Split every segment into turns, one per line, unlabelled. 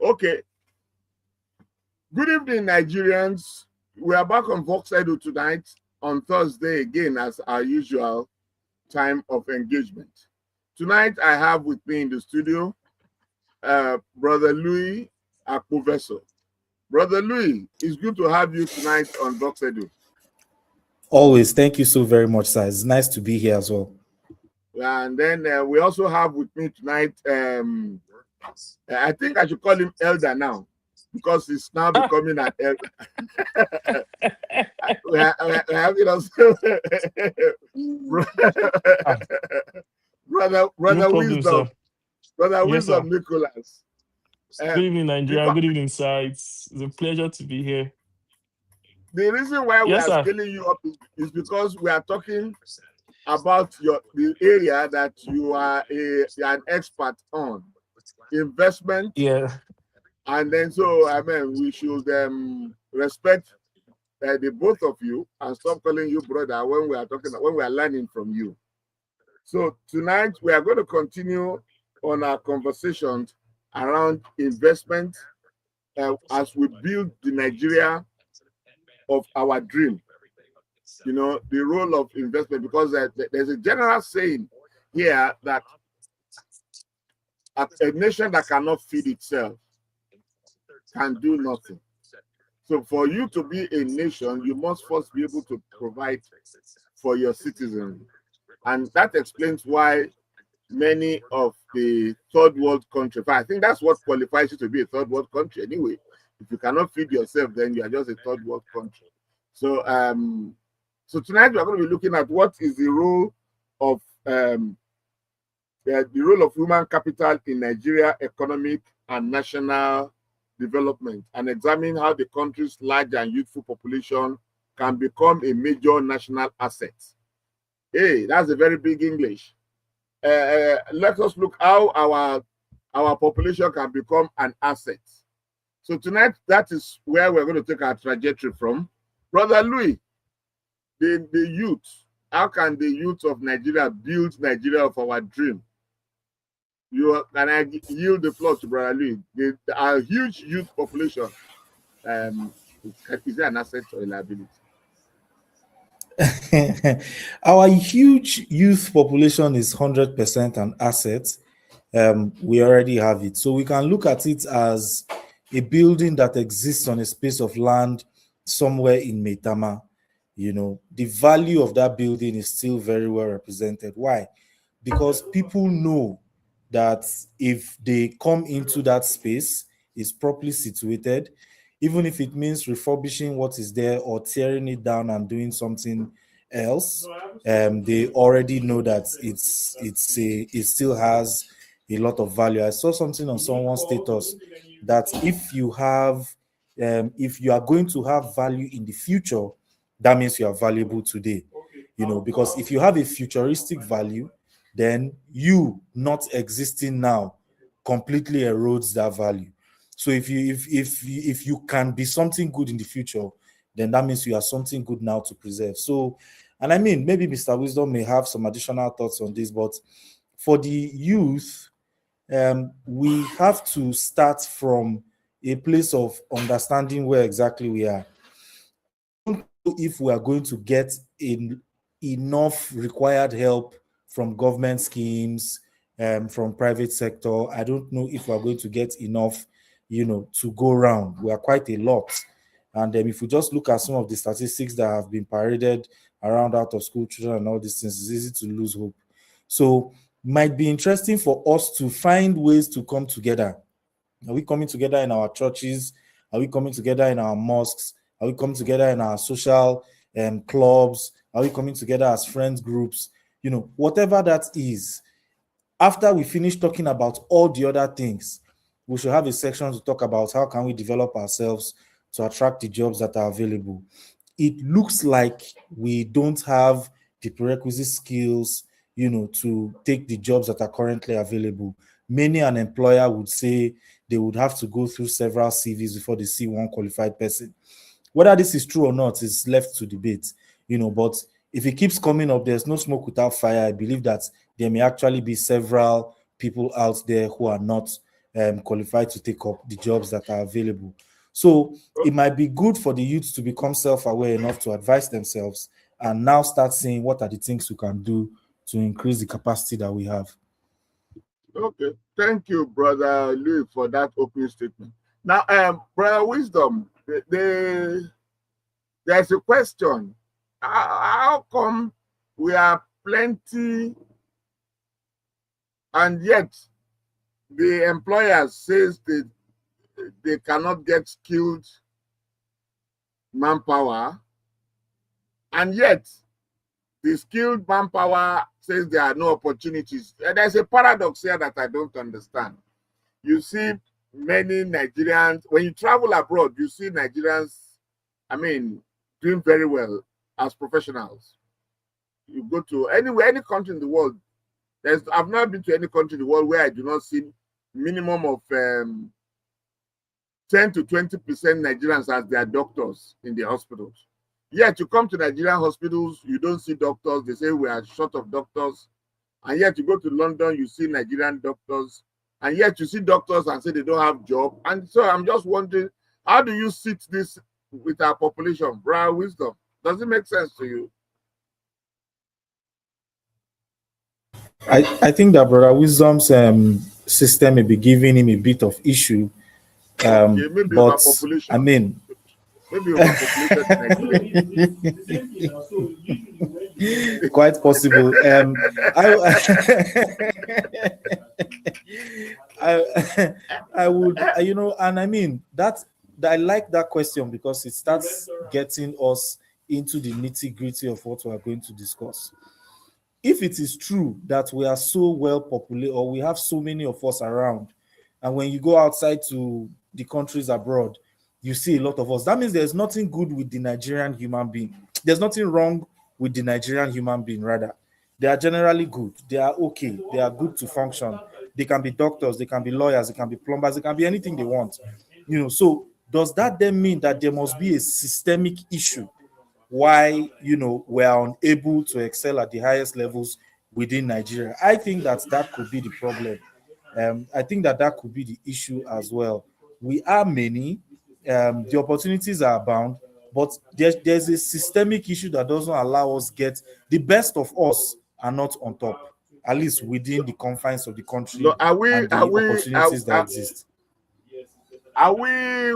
Okay. Good evening, Nigerians. We are back on Vox Edu tonight on Thursday again, as our usual time of engagement. Tonight, I have with me in the studio Brother Louis Akpoveso. Brother Louis, it's good to have you tonight on Vox Edu.
Always. Thank you so very much, sir. It's nice to be here as well.
And then we also have with me tonight, I think I should call him Elder now, because he's now becoming an elder. we have it also. Brother
No
Wisdom.
problem,
Brother
Yes,
Wisdom
sir.
Nicholas.
Good evening, Nigeria. Good evening, sir. It's a pleasure to be here.
The reason why we
Yes,
are
sir.
scaling you up is because we are talking about the area that you are an expert on, investment.
Yeah.
And then so I mean we should respect the both of you and stop calling you brother when we are learning from you. So tonight we are going to continue on our conversations around investment as we build the Nigeria of our dream. You know, the role of investment, because there's a general saying here that a nation that cannot feed itself can do nothing. So for you to be a nation, you must first be able to provide for your citizens. And that explains why many of the third world countries, I think that's what qualifies you to be a third world country anyway. If you cannot feed yourself, then you are just a third world country. So so tonight we are going to be looking at what is the role of human capital in Nigeria economic and national development, and examine how the country's large and youthful population can become a major national asset. Hey, that's a very big English. Let us look how our population can become an asset. So tonight, that is where we're going to take our trajectory from. Brother Louis, the youth, how can the youth of Nigeria build Nigeria of our dream? Can I yield the floor to Brother Louis? Our huge youth population, is it an asset or a liability?
Our huge youth population is 100% an asset. We already have it. So we can look at it as a building that exists on a space of land somewhere in Maitama. You know, the value of that building is still very well represented. Why? Because people know that if they come into that space, is properly situated, even if it means refurbishing what is there or tearing it down and doing something else, they already know that it still has a lot of value. I saw something on someone's status that if you are going to have value in the future, that means you are valuable today. You know, because if you have a futuristic value, then you not existing now completely erodes that value. So if you can be something good in the future, then that means you are something good now to preserve. So, and I mean, maybe Mr. Wisdom may have some additional thoughts on this, but for the youth, we have to start from a place of understanding where exactly we are. If we are going to get enough required help from government schemes, from private sector, I don't know if we're going to get enough, to go around. We are quite a lot. And if we just look at some of the statistics that have been paraded around out of school children and all these things, it's easy to lose hope. So might be interesting for us to find ways to come together. Are we coming together in our churches? Are we coming together in our mosques? Are we coming together in our social clubs? Are we coming together as friends groups? Whatever that is, after we finish talking about all the other things, we should have a section to talk about how can we develop ourselves to attract the jobs that are available. It looks like we don't have the prerequisite skills, to take the jobs that are currently available. Many an employer would say they would have to go through several CVs before they see one qualified person. Whether this is true or not is left to debate, but if it keeps coming up, there's no smoke without fire. I believe that there may actually be several people out there who are not qualified to take up the jobs that are available. So it might be good for the youth to become self-aware enough to advise themselves and now start seeing what are the things we can do to increase the capacity that we have.
Okay, thank you, Brother Louis, for that opening statement. Now, Brother Wisdom, there's a question. How come we are plenty and yet the employers says they cannot get skilled manpower, and yet the skilled manpower says there are no opportunities? And there's a paradox here that I don't understand. You see many Nigerians, when you travel abroad, you see Nigerians, I mean, doing very well as professionals. You go to anywhere, any country in the world, I've not been to any country in the world where I do not see minimum of 10 to 20% Nigerians as their doctors in the hospitals. Yet you come to Nigerian hospitals, you don't see doctors. They say we are short of doctors. And yet you go to London, you see Nigerian doctors. And yet you see doctors and say they don't have job. And so I'm just wondering, how do you sit this with our population? Brother Wisdom, does it make sense to you?
I think that Brother Wisdom's system may be giving him a bit of issue. But I mean,
maybe
quite possible. I would, and I mean that I like that question because it starts getting us into the nitty-gritty of what we are going to discuss. If it is true that we are so well populated, or we have so many of us around, and when you go outside to the countries abroad, you see a lot of us, that means there's nothing good with the Nigerian human being. There's nothing wrong with the Nigerian human being, rather. They are generally good. They are okay. They are good to function. They can be doctors, they can be lawyers, they can be plumbers, they can be anything they want. So does that then mean that there must be a systemic issue why we are unable to excel at the highest levels within Nigeria? I think that could be the problem. I think that could be the issue as well. We are many, the opportunities are abound, but there's a systemic issue that doesn't allow us get the best of us are not on top, at least within the confines of the country.
No,
opportunities that exist.
Are we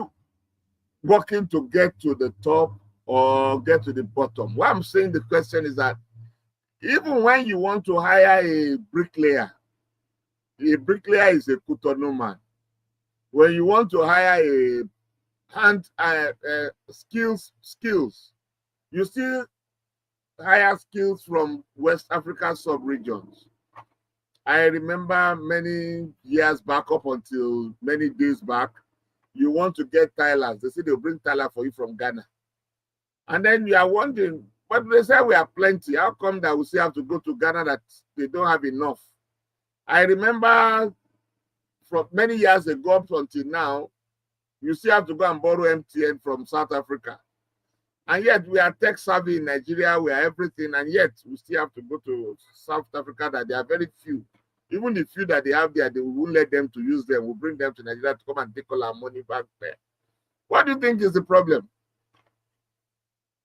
working to get to the top or get to the bottom? What I'm saying, the question is that even when you want to hire a bricklayer is a Cotonou man. When you want to hire a hand skills, you still hire skills from West Africa sub-regions. I remember many years back, up until many days back, you want to get tilers. They say they'll bring tiler for you from Ghana. And then you are wondering, but they say we are plenty. How come that we still have to go to Ghana that they don't have enough? I remember from many years ago up until now, you still have to go and borrow MTN from South Africa. And yet we are tech savvy in Nigeria, we are everything, and yet we still have to go to South Africa that there are very few. Even the few that they have there, they won't let them to use them. We'll bring them to Nigeria to come and take all our money back there. What do you think is the problem?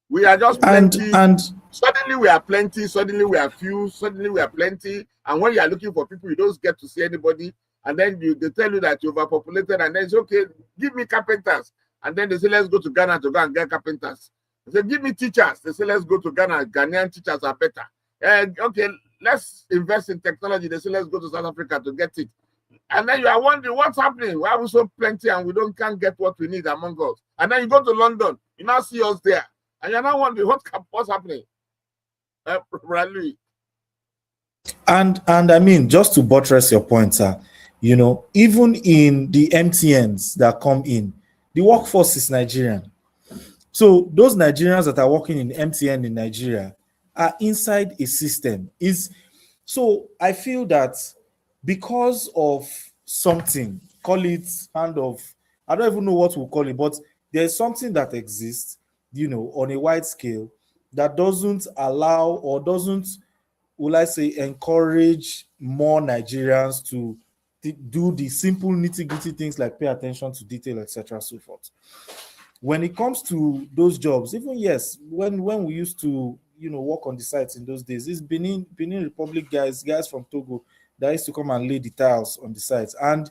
We are just plenty. And suddenly we are plenty, suddenly we are few, suddenly we are plenty. And when you are looking for people, you don't get to see anybody. And then they tell you that you're overpopulated, and then it's okay, give me carpenters. And then they say, let's go to Ghana to go and get carpenters. They say, give me teachers. They say, let's go to Ghana. Ghanaian teachers are better. Okay, let's invest in technology. They say, let's go to South Africa to get it. And then you are wondering, what's happening? Why are we so plenty and we can't get what we need among us? And then you go to London, you now see us there. And you're now wondering, what's happening?
And I mean, just to buttress your point, sir, even in the MTNs that come in, the workforce is Nigerian. So those Nigerians that are working in MTN in Nigeria are inside a system. So I feel that because of something, call it I don't even know what we'll call it, but there's something that exists, on a wide scale that doesn't allow or doesn't will I say, encourage more Nigerians to do the simple nitty-gritty things like pay attention to detail, etc., so forth. When it comes to those jobs, even yes, when we used to work on the sites in those days, it's Benin Republic guys from Togo that used to come and lay the tiles on the sites. And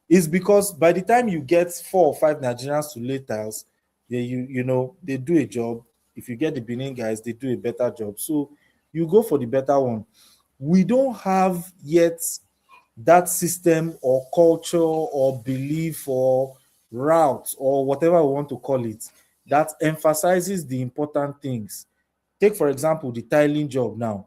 it's because by the time you get 4 or 5 Nigerians to lay tiles, they do a job. If you get the Benin guys, they do a better job. So you go for the better one. We don't have yet that system or culture or belief or route or whatever we want to call it that emphasizes the important things. Take, for example, the tiling job now.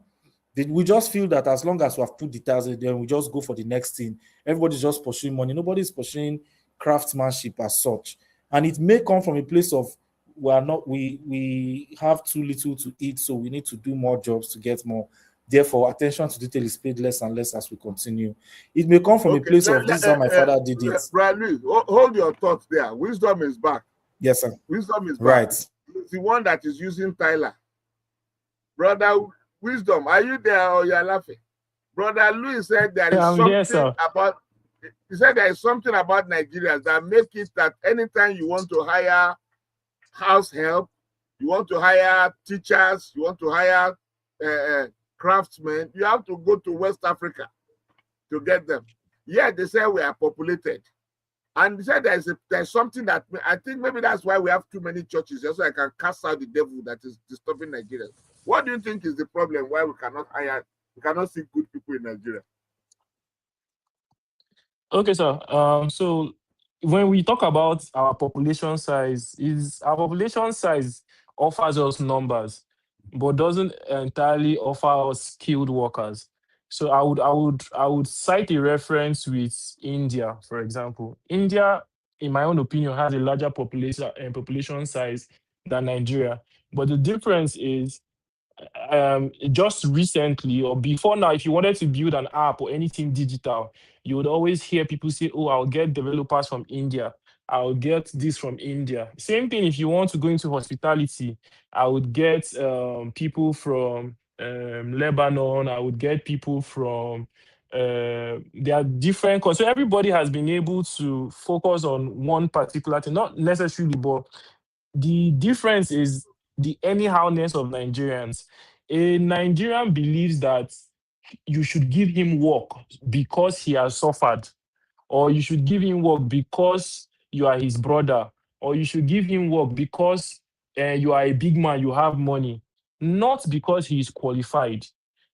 We just feel that as long as we have put the tiles in there, we just go for the next thing. Everybody's just pursuing money. Nobody's pursuing craftsmanship as such. And it may come from a place of we have too little to eat, so we need to do more jobs to get more. Therefore, attention to detail is paid less and less as we continue. It may come from a place of this is how my father did it.
Brian Louis, hold your thoughts there. Wisdom is back.
Yes, sir.
Wisdom is back.
Right.
It's the one that is using Tyler. Brother Wisdom, are you there or you're laughing? Brother Louis said there is something about. He said there is something about Nigerians that make it that anytime you want to hire house help, you want to hire teachers, you want to hire craftsmen, you have to go to West Africa to get them. Yeah, they say we are populated. And they said there's something that I think maybe that's why we have too many churches, just so I can cast out the devil that is disturbing Nigeria. What do you think is the problem why we cannot see good people in Nigeria?
Okay, sir. So when we talk about our population size, our population size offers us numbers, but doesn't entirely offer us skilled workers. So I would cite a reference with India, for example. India, in my own opinion, has a larger population size than Nigeria. But the difference is just recently or before now, if you wanted to build an app or anything digital, you would always hear people say, oh, I'll get developers from India. I'll get this from India. Same thing if you want to go into hospitality, I would get people from Lebanon. I would get people from, there are different, so everybody has been able to focus on one particular thing, not necessarily, but the difference is the anyhowness of Nigerians. A Nigerian believes that you should give him work because he has suffered, or you should give him work because you are his brother, or you should give him work because you are a big man, you have money, not because he is qualified,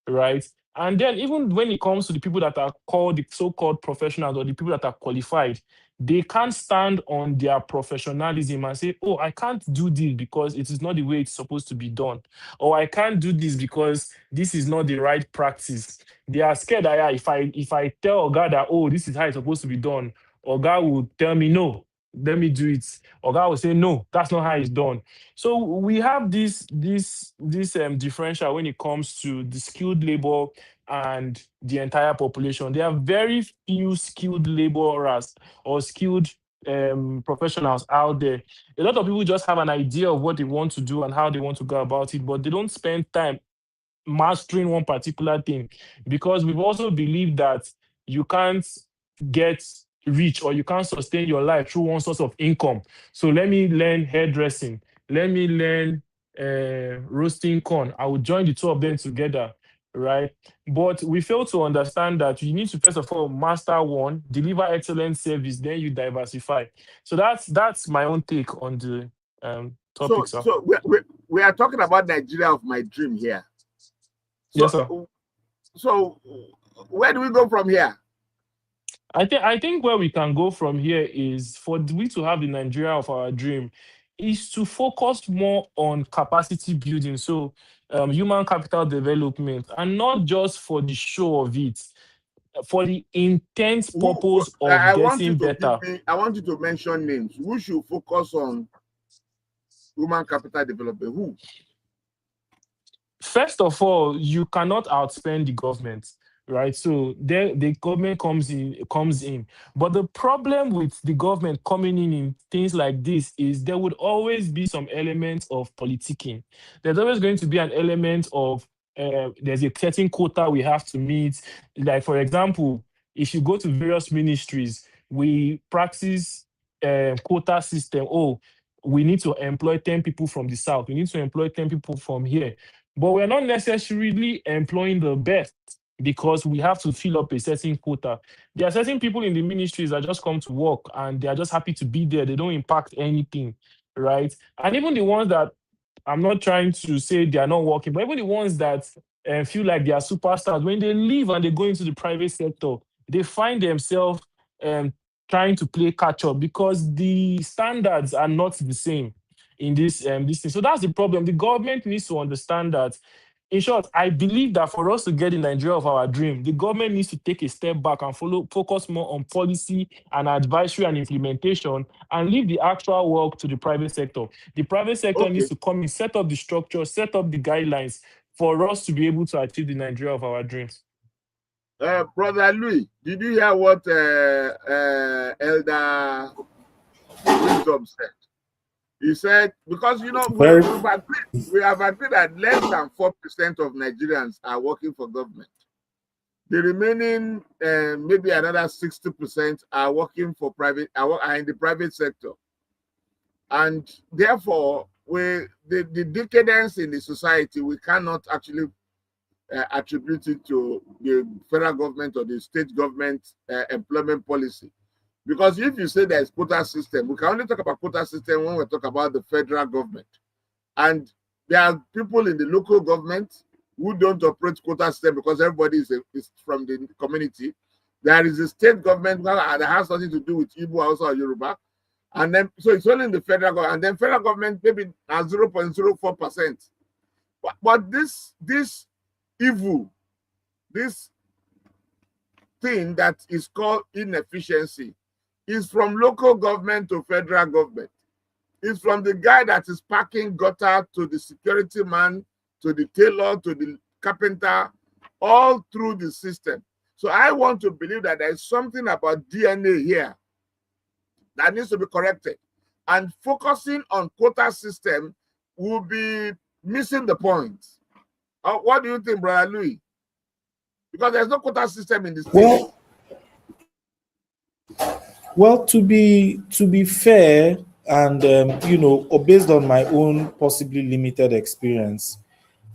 right? And then even when it comes to the people that are called the so-called professionals or the people that are qualified, they can't stand on their professionalism and say, oh, I can't do this because it is not the way it's supposed to be done. Or I can't do this because this is not the right practice. They are scared that if I tell Oga that, oh, this is how it's supposed to be done, Oga will tell me, no, let me do it. Oga will say, no, that's not how it's done. So we have this differential when it comes to the skilled labor and the entire population. There are very few skilled laborers or skilled professionals out there. A lot of people just have an idea of what they want to do and how they want to go about it, but they don't spend time mastering one particular thing, because we've also believed that you can't get rich or you can't sustain your life through one source of income. So let me learn hairdressing. Let me learn roasting corn. I will join the two of them together, right? But we fail to understand that you need to first of all master one, deliver excellent service, then you diversify. So that's my own take on the topic, sir.
So we are talking about Nigeria of my dream here. So,
yes, sir.
So where do we go from here?
I think where we can go from here is for we to have the Nigeria of our dream is to focus more on capacity building. So human capital development, and not just for the show of it, for the intense purpose of getting better.
I want you to mention names. Who should focus on human capital development? Who?
First of all, you cannot outspend the government, right? So the government comes in. But the problem with the government coming in things like this is there would always be some elements of politicking. There's always going to be an element of there's a certain quota we have to meet. Like, for example, if you go to various ministries, we practice quota system. Oh, we need to employ 10 people from the south. We need to employ 10 people from here. But we're not necessarily employing the best because we have to fill up a certain quota. There are certain people in the ministries that just come to work and they are just happy to be there. They don't impact anything, right? And even the ones that, I'm not trying to say they are not working, but even the ones that feel like they are superstars, when they leave and they go into the private sector, they find themselves trying to play catch up because the standards are not the same in this thing. So that's the problem. The government needs to understand that. In short, I believe that for us to get the Nigeria of our dream, the government needs to take a step back and focus more on policy and advisory and implementation and leave the actual work to the private sector. The private sector
Okay.
needs to come in, set up the structure, set up the guidelines for us to be able to achieve the Nigeria of our dreams.
Brother Louis, did you hear what Elder Wisdom said? He said, because, you know, we have agreed that less than 4% of Nigerians are working for government. The remaining, maybe another 60% are working for private, are in the private sector. And therefore, the decadence in the society, we cannot actually attribute it to the federal government or the state government employment policy. Because if you say there's quota system, we can only talk about quota system when we talk about the federal government. And there are people in the local government who don't operate quota system because everybody is from the community. There is a state government that has nothing to do with Igbo, Hausa, or Yoruba. And then, so it's only in the federal government. And then federal government maybe at 0.04%. But this evil, this thing that is called inefficiency, is from local government to federal government. It's from the guy that is packing gutter to the security man, to the tailor, to the carpenter, all through the system. So I want to believe that there is something about DNA here that needs to be corrected. And focusing on quota system will be missing the point. What do you think, Brother Louis? Because there's no quota system in this state.
Well, to be fair, and you know, based on my own possibly limited experience,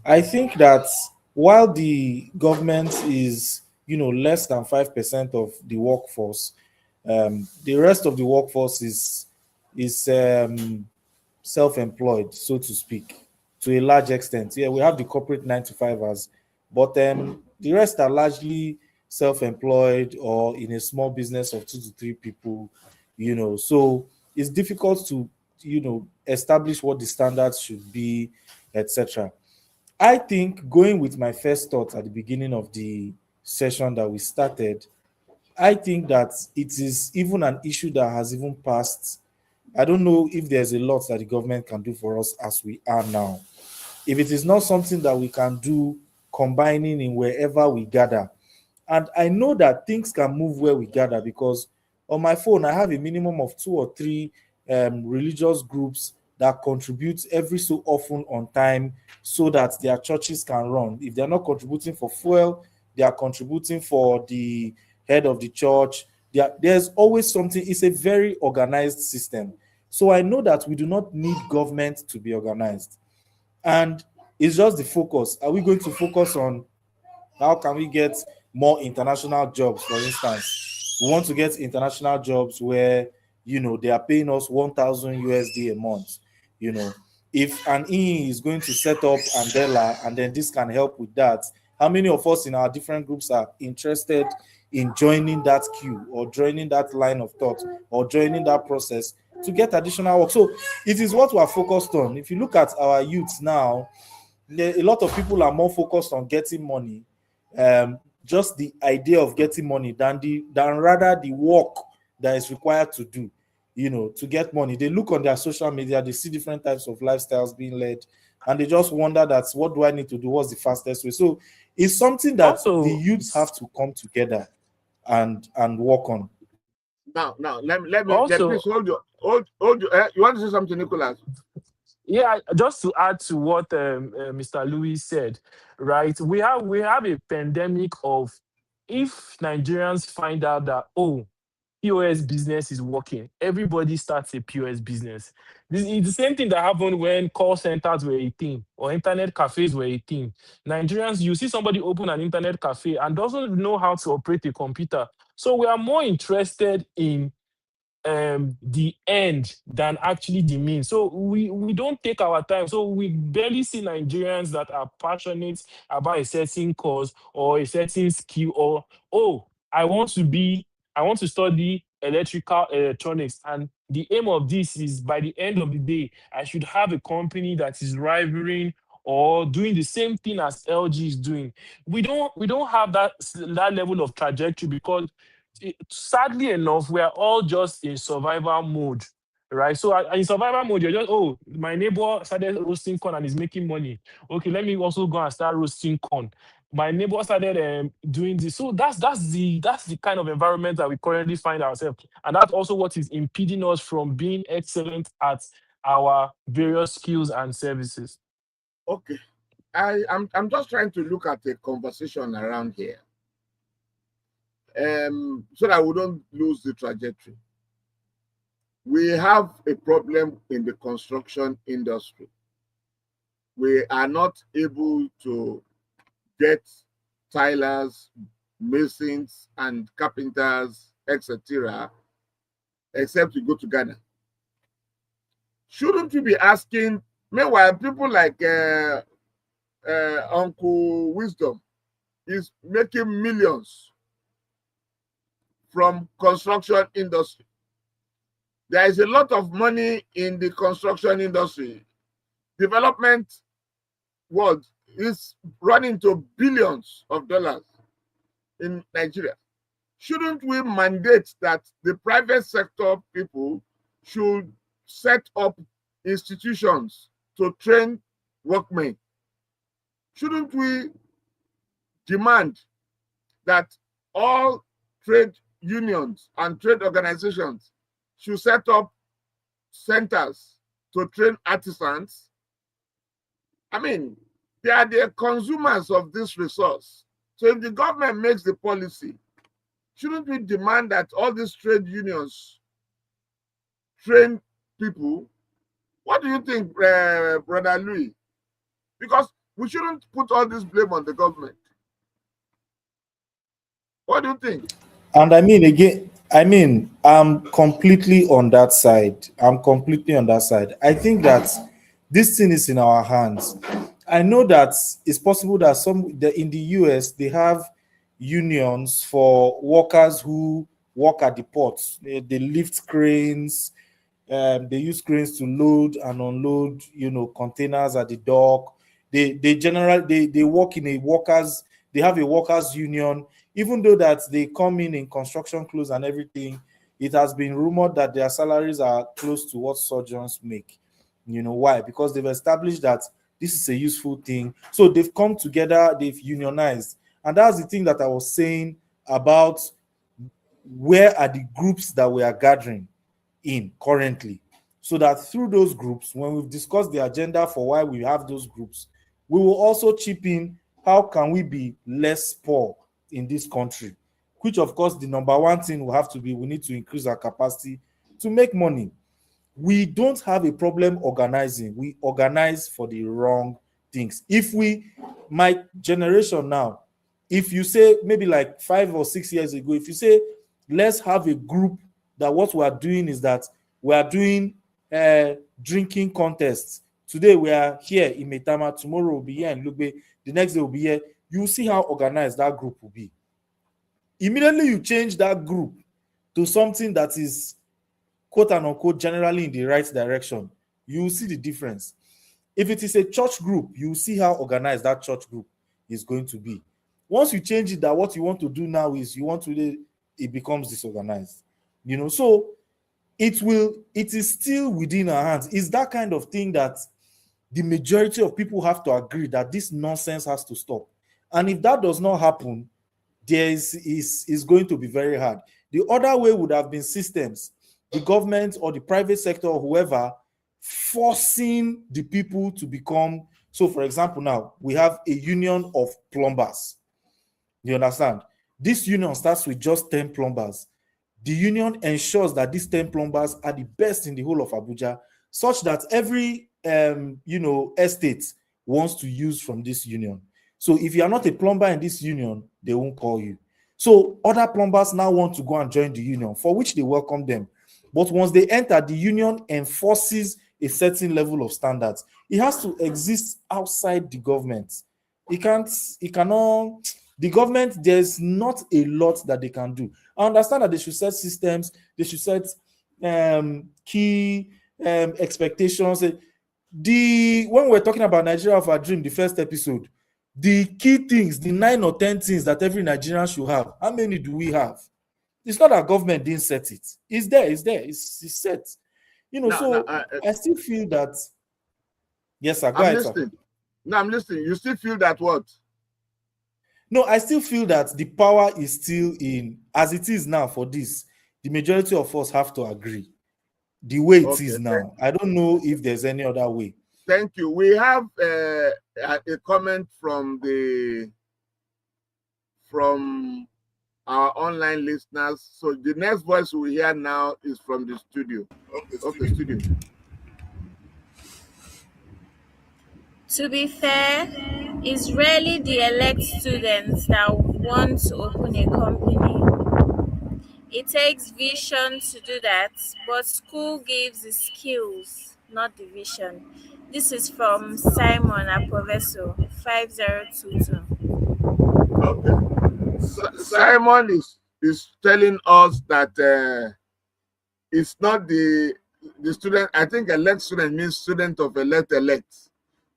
I think that while the government is, you know, less than 5% of the workforce, the rest of the workforce is self-employed, so to speak, to a large extent. Yeah, we have the corporate 9-to-5ers, but the rest are largely self-employed or in a small business of 2 to 3 people, you know. So it's difficult to, you know, establish what the standards should be, etc. I think, going with my first thought at the beginning of the session that we started, I think that it is even an issue that has even passed. I don't know if there's a lot that the government can do for us as we are now. If it is not something that we can do combining in wherever we gather. And I know that things can move where we gather, because on my phone, I have a minimum of 2 or 3 religious groups that contribute every so often on time so that their churches can run. If they're not contributing for fuel, they are contributing for the head of the church. There's always something. It's a very organized system. So I know that we do not need government to be organized. And it's just the focus. Are we going to focus on how can we get more international jobs, for instance? We want to get international jobs where, you know, they are paying us 1,000 USD a month. You know, if an E is going to set up Andela and then this can help with that, how many of us in our different groups are interested in joining that queue or joining that line of thought or joining that process to get additional work? So it is what we are focused on. If you look at our youth now, a lot of people are more focused on getting money, just the idea of getting money than rather the work that is required to do, you know, to get money. They look on their social media, they see different types of lifestyles being led, and they just wonder that, what do I need to do? What's the fastest way? So it's something that also, the youths have to come together and work on.
Now, let me also, please hold you. You want to say something, Nicholas?
Yeah, just to add to what Mr. Louis said, right? We have a pandemic of, if Nigerians find out that, oh, POS business is working, everybody starts a POS business. This is the same thing that happened when call centers were a thing or internet cafes were a thing. Nigerians, you see somebody open an internet cafe and doesn't know how to operate a computer. So we are more interested in the end than actually the means. So we don't take our time. So we barely see Nigerians that are passionate about a certain cause or a certain skill, or, oh, I want to study electrical electronics, and the aim of this is, by the end of the day, I should have a company that is rivaling or doing the same thing as LG is doing. We don't have that level of trajectory, because sadly enough, we are all just in survival mode, right? So in survival mode, you're just, oh, my neighbor started roasting corn and is making money. Okay, let me also go and start roasting corn. My neighbor started doing this. So that's the kind of environment that we currently find ourselves, and that's also what is impeding us from being excellent at our various skills and services.
Okay. I'm just trying to look at a conversation around here. So that we don't lose the trajectory. We have a problem in the construction industry. We are not able to get tilers, masons, and carpenters, etc., except you go to Ghana. Shouldn't we be asking? Meanwhile, people like Uncle Wisdom is making millions from construction industry. There is a lot of money in the construction industry. Development world is running to billions of dollars in Nigeria. Shouldn't we mandate that the private sector people should set up institutions to train workmen? Shouldn't we demand that all trade unions and trade organizations should set up centers to train artisans? I mean, they are the consumers of this resource. So if the government makes the policy, shouldn't we demand that all these trade unions train people? What do you think, Brother Louis? Because we shouldn't put all this blame on the government. What do you think?
And I mean, again, I'm completely on that side. I think that this thing is in our hands. I know that it's possible that in the US they have unions for workers who work at the ports. They lift cranes. They use cranes to load and unload, containers at the dock. They generally they work in a workers. They have a workers union. Even though that they come in construction clothes and everything, it has been rumored that their salaries are close to what surgeons make. Why? Because they've established that this is a useful thing. So they've come together, they've unionized. And that's the thing that I was saying about where are the groups that we are gathering in currently. So that through those groups, when we've discussed the agenda for why we have those groups, we will also chip in how can we be less poor in this country, which of course the number one thing will have to be we need to increase our capacity to make money. We don't have a problem organizing. We organize for the wrong things. My generation now, if you say maybe like 5 or 6 years ago, if you say let's have a group that what we are doing is that we are doing drinking contests. Today we are here in Maitama, tomorrow we'll be here in Lugbe, the next day we'll be here. You see how organized that group will be. Immediately you change that group to something that is quote and unquote generally in the right direction, you will see the difference. If it is a church group, you will see how organized that church group is going to be. Once you change it, that what you want to do now is it becomes disorganized. So it is still within our hands. It's that kind of thing that the majority of people have to agree that this nonsense has to stop. And if that does not happen, there is going to be very hard. The other way would have been systems, the government or the private sector or whoever forcing the people to become. So, for example, now we have a union of plumbers. You understand? This union starts with just 10 plumbers. The union ensures that these 10 plumbers are the best in the whole of Abuja, such that every estate wants to use from this union. So if you are not a plumber in this union, they won't call you. So other plumbers now want to go and join the union, for which they welcome them. But once they enter, the union enforces a certain level of standards. It has to exist outside the government. It cannot, the government, there's not a lot that they can do. I understand that they should set systems, they should set key expectations. When we're talking about Nigeria of our dream, the first episode, the key things, the 9 or 10 things that every Nigerian should have, how many do we have? It's not that government didn't set it. It's there, it's set. I still feel that. Yes, sir. Go ahead,
listening. Sir. No, I'm listening. You still feel that what?
No, I still feel that the power is still in, as it is now for this, the majority of us have to agree. The way it is now. I don't know if there's any other way.
Thank you. We have a comment from our online listeners. So the next voice we hear now is from the studio. Okay, studio.
To be fair, it's rarely the elect students that want to open a company. It takes vision to do that, but school gives the skills, not the vision. This is from Simon Apoveso, 5022.
Okay. Simon is telling us that it's not the student. I think elect student means student of elect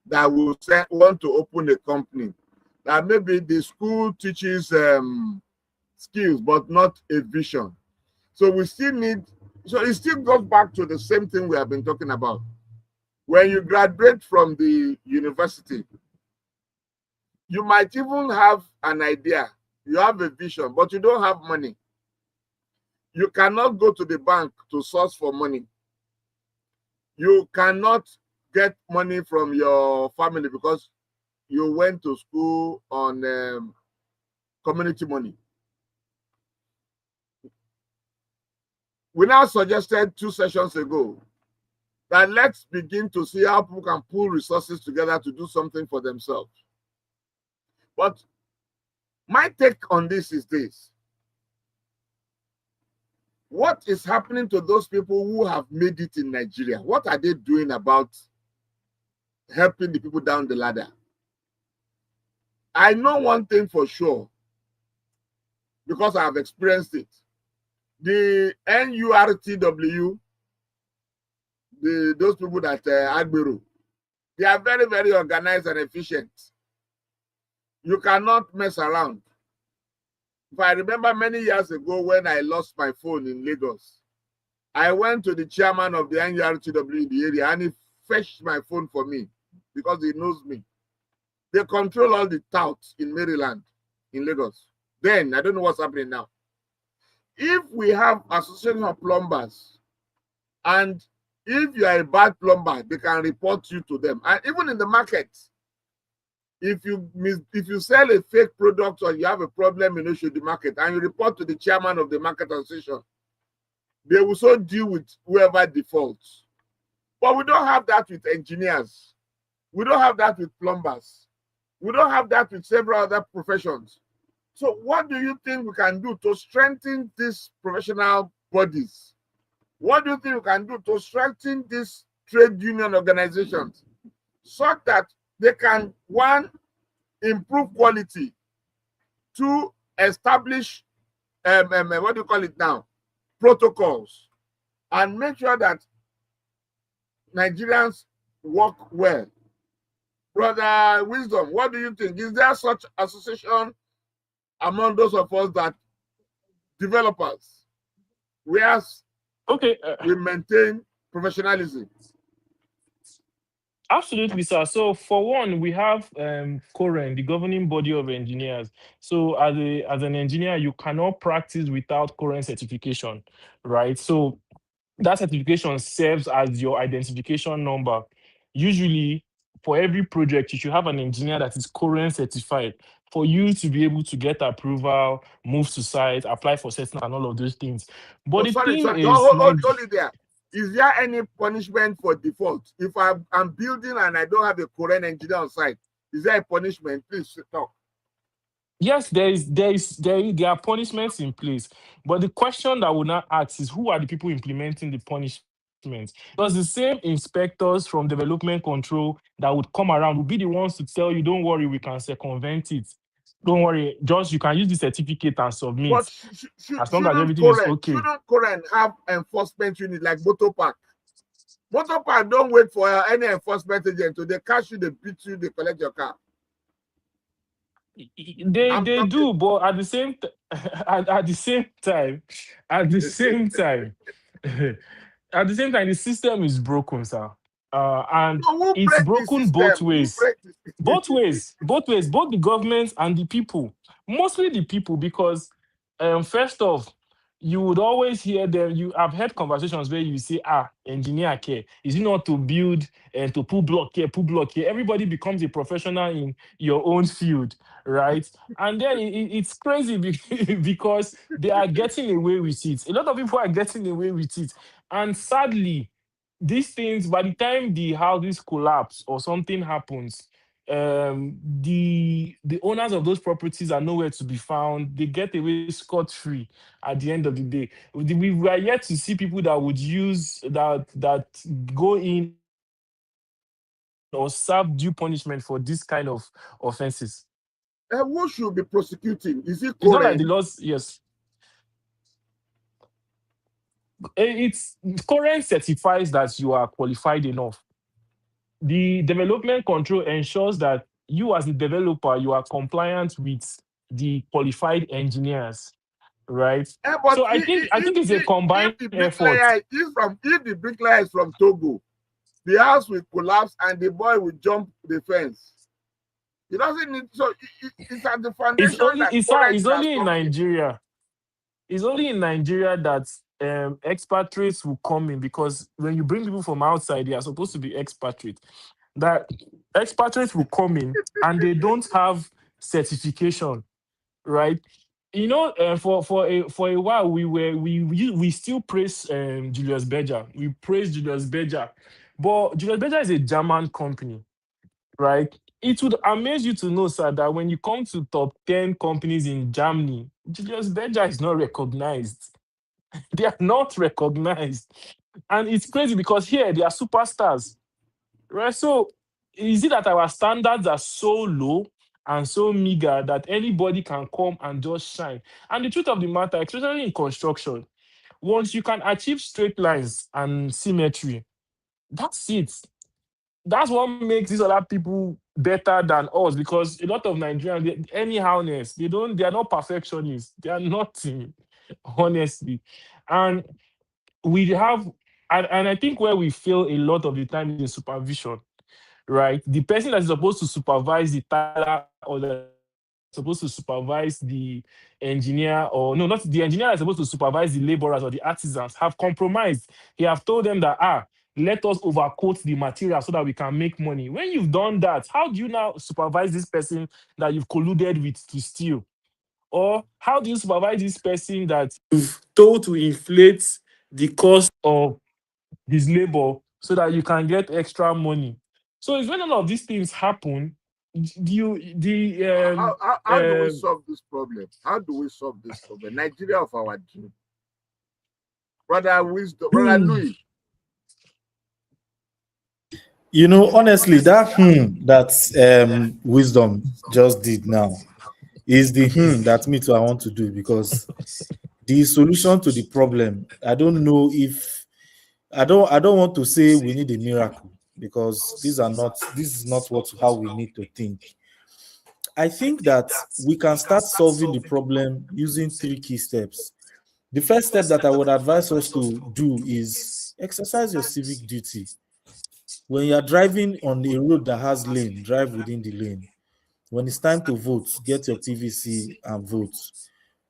that will want to open a company. That maybe the school teaches skills, but not a vision. So we still need, so it still goes back to the same thing we have been talking about. When you graduate from the university, you might even have an idea, you have a vision, but you don't have money. You cannot go to the bank to source for money. You cannot get money from your family because you went to school on community money. We now suggested 2 sessions ago that let's begin to see how people can pull resources together to do something for themselves. But my take on this is this. What is happening to those people who have made it in Nigeria? What are they doing about helping the people down the ladder? I know one thing for sure, because I have experienced it. The NURTW, those people that Agbero, they are very, very organized and efficient. You cannot mess around. If I remember many years ago when I lost my phone in Lagos, I went to the chairman of the NURTW in the area and he fetched my phone for me because he knows me. They control all the touts in Maryland, in Lagos. Then, I don't know what's happening now. If we have association of plumbers, and if you are a bad plumber, they can report you to them. And even in the market, if you sell a fake product or you have a problem in the market and you report to the chairman of the market association, they will so deal with whoever defaults. But we don't have that with engineers. We don't have that with plumbers. We don't have that with several other professions. So what do you think we can do to strengthen these professional bodies? What do you think we can do to strengthen these trade union organizations so that they can, 1, improve quality, 2, establish, what do you call it now, protocols, and make sure that Nigerians work well? Brother Wisdom, what do you think? Is there such association among those of us that developers, whereas we maintain professionalism?
Absolutely, sir. So for one, we have COREN, the governing body of engineers. So as an engineer, you cannot practice without COREN certification, right? So that certification serves as your identification number. Usually, for every project, you should have an engineer that is current certified for you to be able to get approval, move to site, apply for certain and all of those things. But
Oh,
the
sorry,
thing
sorry.
is,
Hold it there. Is there any punishment for default? If I'm building and I don't have a current engineer on site, is there a punishment? Please talk.
yes, there are punishments in place. But the question that I would not ask is, who are the people implementing the punishments? Because the same inspectors from development control that would come around will be the ones to tell you, don't worry, we can circumvent it. Don't worry, just you can use the certificate and submit
But
as long as everything is okay.
shouldn't current have enforcement unit like Motor Park? Motor Park don't wait for any enforcement agent. So they catch you, they beat you, they collect your car.
They do, but at the same at the same time, the system is broken, sir. And
No,
it's broken both ways. Both the government and the people. Mostly the people, because first off, you would always hear them. You have heard conversations where you say, engineer care. Is it not to build and to pull block here, pull block here? Everybody becomes a professional in your own field, right? And then it's crazy because they are getting away with it. A lot of people are getting away with it. And sadly, these things, by the time the houses collapse or something happens, the owners of those properties are nowhere to be found. They get away scot-free at the end of the day. We are yet to see people that would use that go in or serve due punishment for this kind of offenses.
Who should be prosecuting? Is it
It's not like
current?
the laws, yes. It's current certifies that you are qualified enough. The development control ensures that you as a developer, you are compliant with the qualified engineers, right?
But
So I think it's a combined effort.
If the bricklayer is from Togo, the house will collapse and the boy will jump the fence. He doesn't need, so it's at the foundation.
It's only in Nigeria. It's only in Nigeria that expatriates will come in, because when you bring people from outside, they are supposed to be expatriates. That expatriates will come in and they don't have certification, right? You know, for a while we still praise Julius Berger. We praise Julius Berger, but Julius Berger is a German company, right? It would amaze you to know, sir, that when you come to top 10 companies in Germany, Julius Berger is not recognized. They are not recognized. And it's crazy because here they are superstars, right? So is it that our standards are so low and so meager that anybody can come and just shine? And the truth of the matter, especially in construction, once you can achieve straight lines and symmetry, that's it. That's what makes these other people better than us, because a lot of Nigerians, anyhowness, they are not perfectionists. They are nothing, honestly. And we have, and I think where we fail a lot of the time is in supervision, right? The person that is supposed to supervise the tiler, or the supposed to supervise the engineer, or no, not the engineer is supposed to supervise the laborers or the artisans, have compromised. He have told them that, let us overcoat the material so that we can make money. When you've done that, how do you now supervise this person that you've colluded with to steal? Or how do you supervise this person that you've told to inflate the cost of his labor so that you can get extra money? So it's when all of these things happen,
how do we solve this problem? How do we solve this problem? Nigeria of our dream. Brother Louis.
You know, honestly, that Wisdom just did now is the that me too I want to do, because the solution to the problem, I don't know if I don't want to say we need a miracle, because this is not how we need to think. I think that we can start solving the problem using 3 key steps. The first step that I would advise us to do is exercise your civic duty. When you are driving on a road that has lane, drive within the lane. When it's time to vote, get your PVC and vote.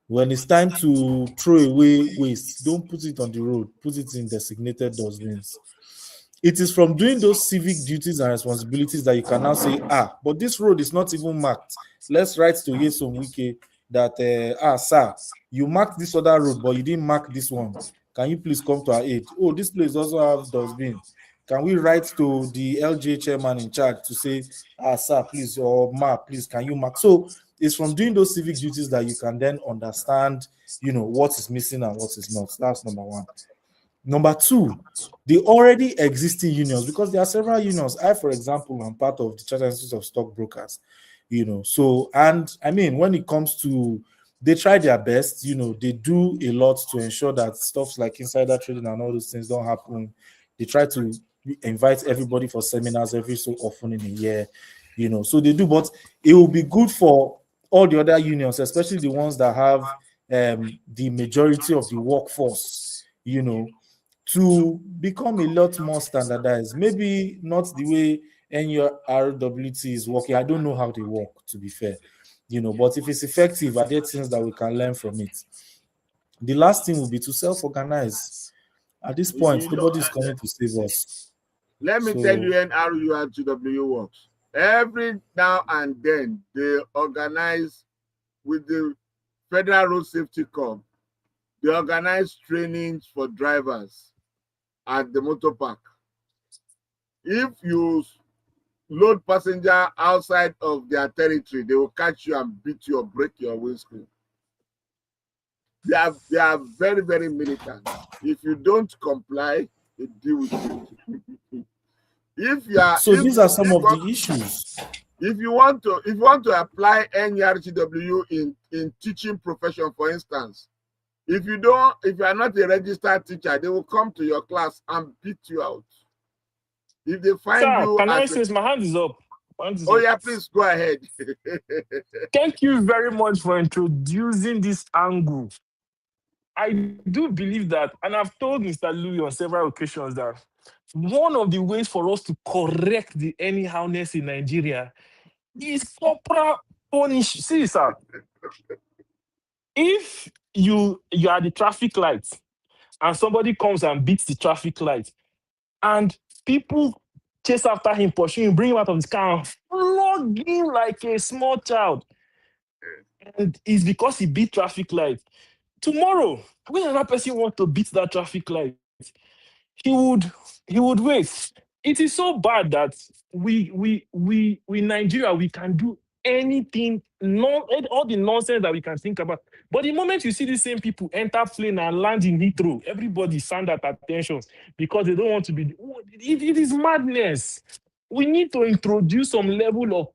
When it's time to throw away waste, don't put it on the road, put it in designated dustbins. It is from doing those civic duties and responsibilities that you can now say, but this road is not even marked. Let's write to Yesom Wike that, sir, you marked this other road, but you didn't mark this one. Can you please come to our aid? Oh, this place also have dustbin. Can we write to the LJ chairman in charge to say, sir, please, or ma, please, can you mark? So it's from doing those civic duties that you can then understand, what is missing and what is not. That's number one. Number two, the already existing unions, because there are several unions. I, for example, am part of the Chartered Institute of Stockbrokers, So, and I mean, when it comes to, they try their best, they do a lot to ensure that stuff like insider trading and all those things don't happen. They try to invite everybody for seminars every so often in a year, So they do, but it will be good for all the other unions, especially the ones that have the majority of the workforce, to become a lot more standardized. Maybe not the way NURWT is working. I don't know how they work, to be fair, but if it's effective, are there things that we can learn from it? The last thing will be to self-organize. At this point, nobody's coming to save us.
Let me tell you how NURTW works. Every now and then, they organize with the Federal Road Safety Corps. They organize trainings for drivers at the motor park. If you load passenger outside of their territory, they will catch you and beat you or break your windscreen. They are very, very militant. If you don't comply, they deal with you.
These are some of the issues.
If you want to apply NURTW in teaching profession, for instance, if you are not a registered teacher, they will come to your class and beat you out. If they find you,
can I say my hand is up?
Yeah, please go ahead.
Thank you very much for introducing this angle. I do believe that, and I've told Mr. Louis on several occasions that one of the ways for us to correct the anyhowness in Nigeria is corporal punish. See, sir, if you are the traffic light and somebody comes and beats the traffic light and people chase after him, pursue him, bring him out of his car and flog him like a small child, and it's because he beat traffic light. Tomorrow, when another person wants to beat that traffic light, he would wait. It is so bad that we Nigeria, we can do anything, all the nonsense that we can think about. But the moment you see the same people enter plane and land in Heathrow, everybody stand at attention because they don't want to be. It is madness. We need to introduce some level of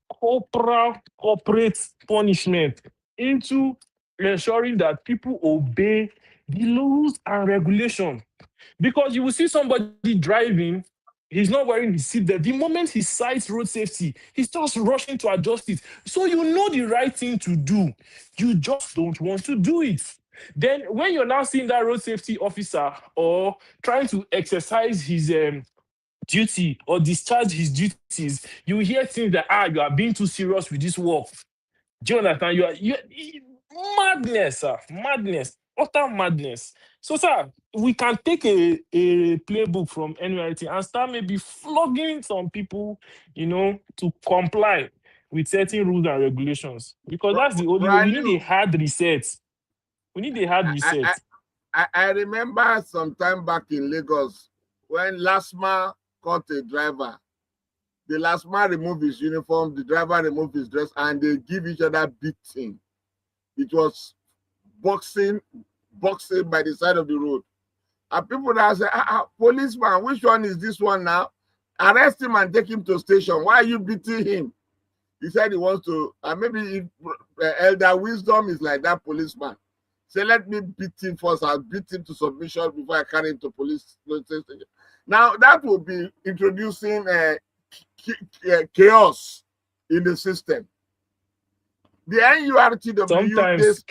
corporate punishment into ensuring that people obey the laws and regulations. Because you will see somebody driving, he's not wearing his seatbelt. The moment he sights road safety, he starts rushing to adjust it. So you know the right thing to do. You just don't want to do it. Then when you're now seeing that road safety officer or trying to exercise his duty or discharge his duties, you hear things that, you are being too serious with this work. Do you understand? You madness, sir. Madness. Utter madness. So, sir, we can take a playbook from NURT and start maybe flogging some people, to comply with certain rules and regulations. Because that's the only way. We need a hard reset.
I remember some time back in Lagos when LASMA caught a driver. The LASMA removed his uniform, the driver removed his dress, and they give each other beating. It was boxing by the side of the road. And people now say, policeman, which one is this one now? Arrest him and take him to station. Why are you beating him? He said he wants to, maybe elder wisdom is like that policeman. Say, let me beat him first. I'll beat him to submission before I carry him to police station. Now, that will be introducing chaos in the system. The NURTW,
sometimes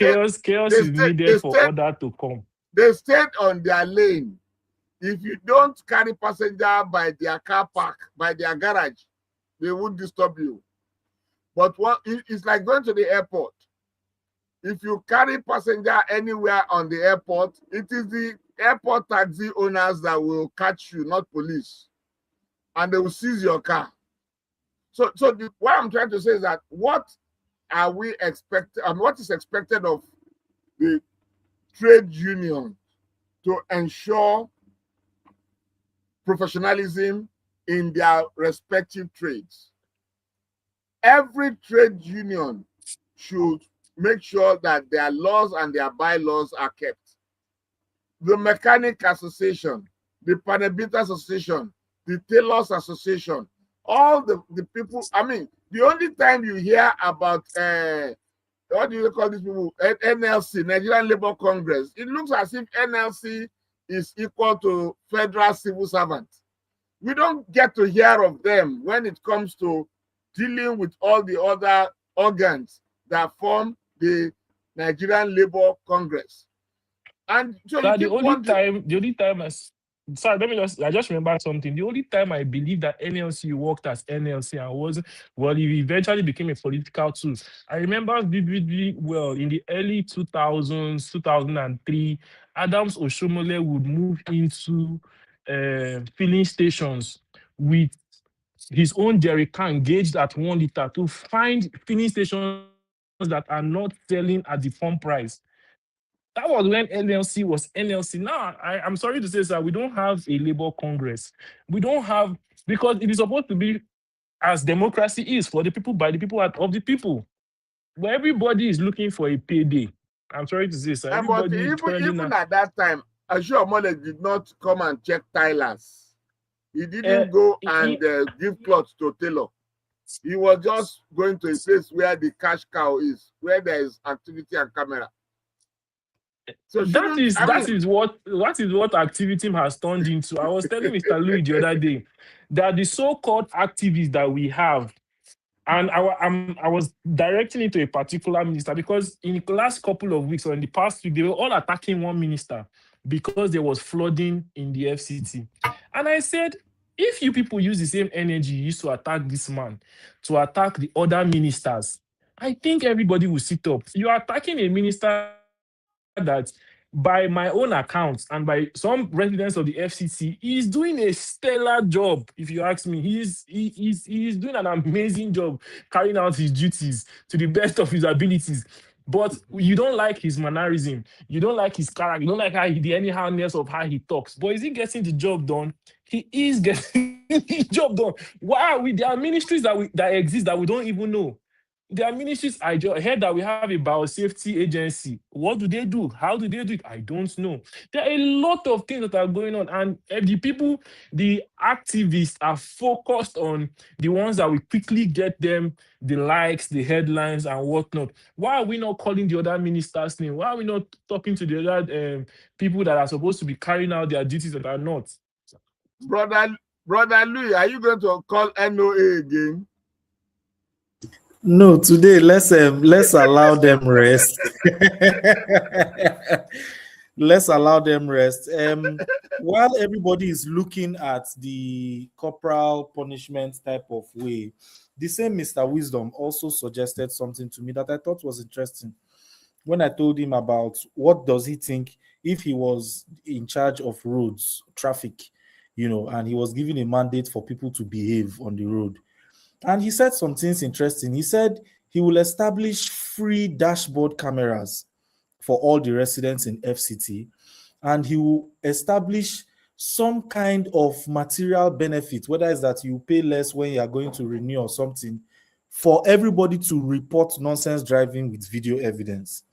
chaos is needed for order to come.
They stayed on their lane. If you don't carry passenger by their car park, by their garage, they won't disturb you. But it's like going to the airport. if you carry passenger anywhere on the airport, it is the airport taxi owners that will catch you, not police. And they will seize your car. So what I'm trying to say is that what are we expecting, and what is expected of the trade union to ensure professionalism in their respective trades? Every trade union should make sure that their laws and their bylaws are kept. The Mechanic Association, the Panebita Association, the Tailors Association, all the people, I mean, the only time you hear about, what do you call these people, NLC, Nigerian Labour Congress, it looks as if NLC is equal to federal civil servants. We don't get to hear of them when it comes to dealing with all the other organs that form the Nigerian Labour Congress. And so
That the only time sorry, I just remember something. The only time I believe that NLC worked as NLC and was, well, it eventually became a political tool. I remember vividly well in the early 2000s, 2003, Adams Oshomole would move into filling stations with his own jerry can gauged at 1 liter to find filling stations that are not selling at the pump price. That was when NLC was NLC. Now, I'm sorry to say, sir, we don't have a Labour Congress. We don't have, because it is supposed to be as democracy is, for the people, by the people, of the people. Where everybody is looking for a payday. I'm sorry to say, sir.
But even at that time, Oshomole did not come and check tilers. He didn't go and give clothes to tailor. He was just going to a place where the cash cow is, where there is activity and camera. So
that is what activism has turned into. I was telling Mr. Louis the other day that the so-called activists that we have, and I was directing it to a particular minister, because in the last couple of weeks or in the past week, they were all attacking one minister because there was flooding in the FCT. And I said, if you people use the same energy you used to attack this man to attack the other ministers, I think everybody will sit up. You are attacking a minister that, by my own accounts and by some residents of the FCC, he's doing a stellar job. If you ask me, he's doing an amazing job carrying out his duties to the best of his abilities. But you don't like his mannerism, you don't like his character, you don't like how the anyhowness of how he talks. But is he getting the job done? He is getting the job done. Why are we? There are ministries that exist that we don't even know. There are ministries. I heard that we have a biosafety agency. What do they do? How do they do it? I don't know. There are a lot of things that are going on, and the people, the activists, are focused on the ones that will quickly get them the likes, the headlines, and whatnot. Why are we not calling the other ministers' name? Why are we not talking to the other people that are supposed to be carrying out their duties that are not?
Brother Louis, are you going to call NOA again?
No, today let's allow them rest. Let's allow them rest. While everybody is looking at the corporal punishment type of way, the same Mr. Wisdom also suggested something to me that I thought was interesting. When I told him about what does he think if he was in charge of roads, traffic, and he was given a mandate for people to behave on the road. And he said some things interesting. He said he will establish free dashboard cameras for all the residents in FCT, and he will establish some kind of material benefit, whether it's that you pay less when you are going to renew or something, for everybody to report nonsense driving with video evidence.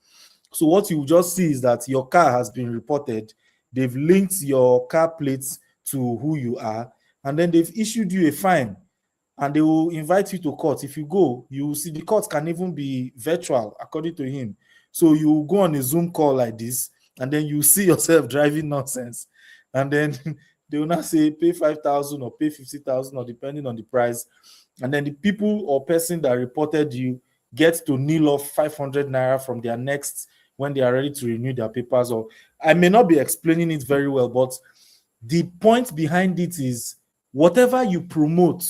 So what you just see is that your car has been reported, they've linked your car plates to who you are, and then they've issued you a fine. And they will invite you to court. If you go, you will see the court can even be virtual, according to him. So you go on a Zoom call like this, and then you see yourself driving nonsense. And then they will not say pay 5,000 or pay 50,000 or depending on the price. And then the people or person that reported you get to kneel off 500 naira from their next when they are ready to renew their papers. Or I may not be explaining it very well, but the point behind it is whatever you promote,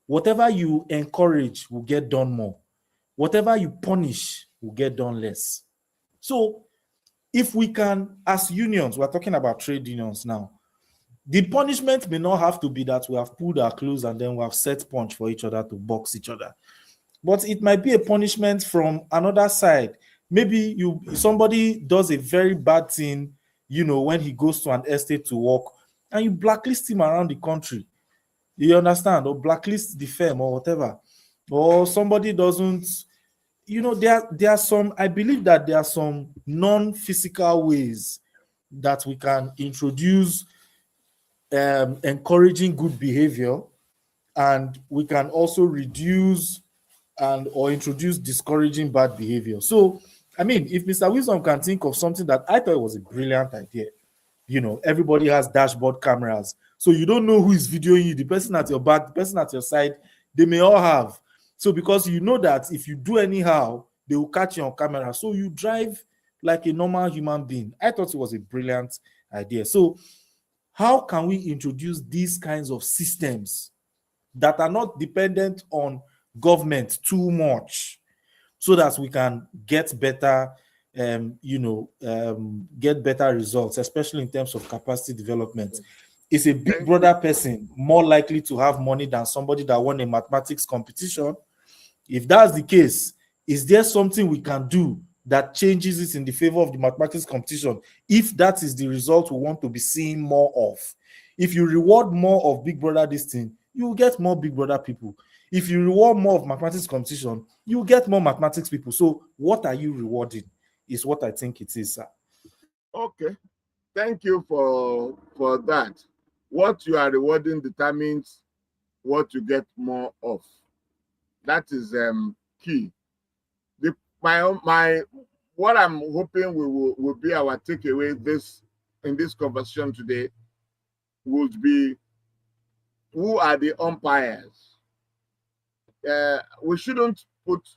whatever you encourage will get done more. Whatever you punish will get done less. So if we can, as unions, we're talking about trade unions now, the punishment may not have to be that we have pulled our clothes and then we have set punch for each other to box each other. But it might be a punishment from another side. Maybe somebody does a very bad thing, when he goes to an estate to work, and you blacklist him around the country. You understand? Or blacklist the firm or whatever. Or somebody doesn't, there are some, I believe that there are some non-physical ways that we can introduce encouraging good behavior, and we can also reduce or introduce discouraging bad behavior. So, I mean, if Mr. Wisdom can think of something that I thought was a brilliant idea, everybody has dashboard cameras, so you don't know who is videoing you, the person at your back, the person at your side, they may all have. So because you know that if you do anyhow, they will catch you on camera. So you drive like a normal human being. I thought it was a brilliant idea. So how can we introduce these kinds of systems that are not dependent on government too much, so that we can get better, get better results, especially in terms of capacity development? Is a big brother person more likely to have money than somebody that won a mathematics competition? If that's the case, is there something we can do that changes it in the favor of the mathematics competition, if that is the result we want to be seeing more of? If you reward more of big brother this thing, you will get more big brother people. If you reward more of mathematics competition, you will get more mathematics people. So what are you rewarding is what I think it is, sir.
Okay, thank you for that. What you are rewarding determines what you get more of. That is key. What I'm hoping will be our takeaway in this conversation today would be, who are the umpires? We shouldn't put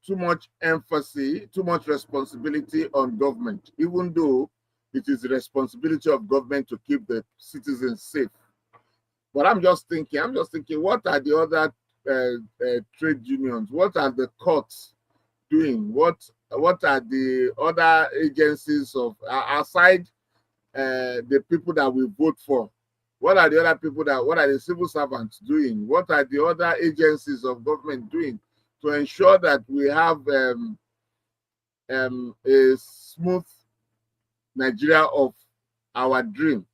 too much emphasis, too much responsibility on government, even though it is the responsibility of government to keep the citizens safe. But I'm just thinking, what are the other trade unions? What are the courts doing? What are the other agencies of aside the people that we vote for? What are the other people what are the civil servants doing? What are the other agencies of government doing to ensure that we have a smooth Nigeria of our dream?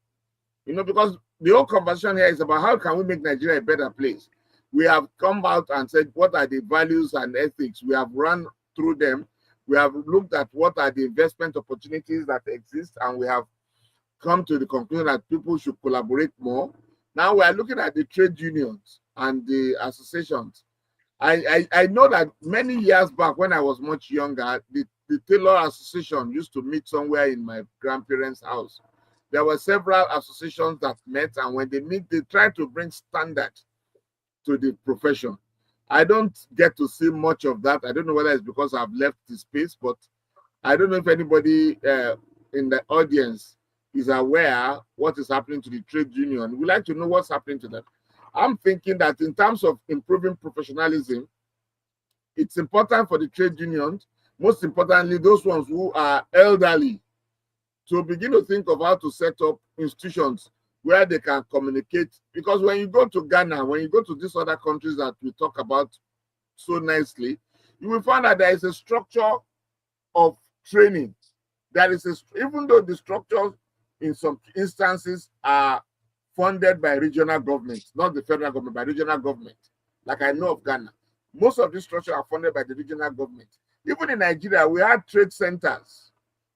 Because the whole conversation here is about how can we make Nigeria a better place. We have come out and said, what are the values and ethics? We have run through them. We have looked at what are the investment opportunities that exist, and we have come to the conclusion that people should collaborate more. Now we are looking at the trade unions and the associations. I know that many years back, when I was much younger, the Tailor Association used to meet somewhere in my grandparents' house. There were several associations that met, and when they meet, they try to bring standard to the profession. I don't get to see much of that. I don't know whether it's because I've left the space, but I don't know if anybody in the audience is aware what is happening to the trade union. We'd like to know what's happening to them. I'm thinking that in terms of improving professionalism, it's important for the trade unions, most importantly, those ones who are elderly, to begin to think of how to set up institutions where they can communicate. Because when you go to Ghana, when you go to these other countries that we talk about so nicely, you will find that there is a structure of training. Even though the structures in some instances are funded by regional governments, not the federal government, by regional government, like I know of Ghana. Most of these structures are funded by the regional government. Even in Nigeria, we had trade centers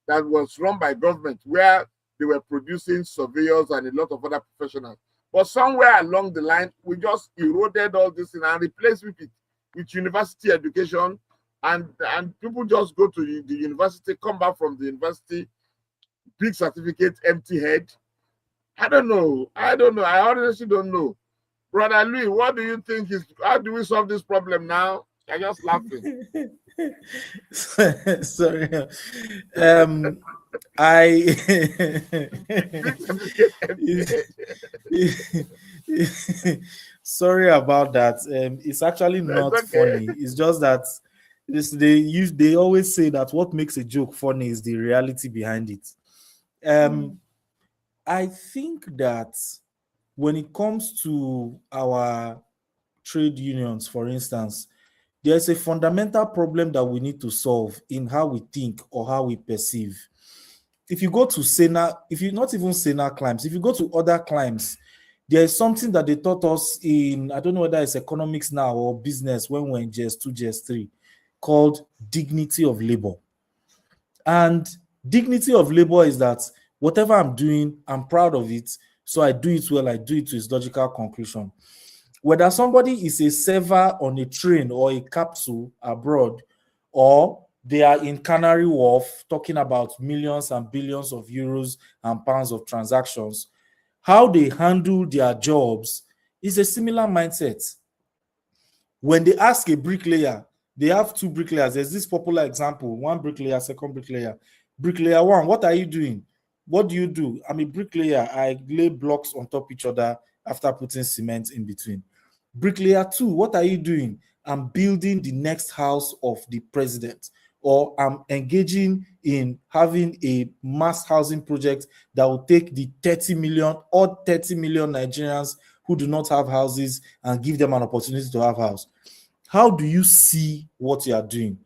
that was run by government where they were producing surveyors and a lot of other professionals. But somewhere along the line, we just eroded all this and replaced it with university education. And people just go to the university, come back from the university, big certificate, empty head. I don't know. I honestly don't know. Brother Louis, what do you think how do we solve this problem now? I'm just laughing.
Sorry. Sorry about that. It's actually not funny. It's just that They always say that what makes a joke funny is the reality behind it. I think that when it comes to our trade unions, for instance, there's a fundamental problem that we need to solve in how we think or how we perceive. If you go to Sena, if you not even Sena climbs, if you go to other climbs, there is something that they taught us in, I don't know whether it's economics now or business when we're in GS2, GS3, called dignity of labor. And dignity of labor is that whatever I'm doing, I'm proud of it. So I do it well, I do it to its logical conclusion. Whether somebody is a server on a train or a capsule abroad, or they are in Canary Wharf talking about millions and billions of euros and pounds of transactions, how they handle their jobs is a similar mindset. When they ask a bricklayer, they have two bricklayers. There's this popular example, one bricklayer, second bricklayer. Bricklayer one, what are you doing? What do you do? I'm a bricklayer. I lay blocks on top of each other after putting cement in between. Bricklayer two, what are you doing? I'm building the next house of the president, or I'm engaging in having a mass housing project that will take the 30 million Nigerians who do not have houses and give them an opportunity to have house. How do you see what you are doing?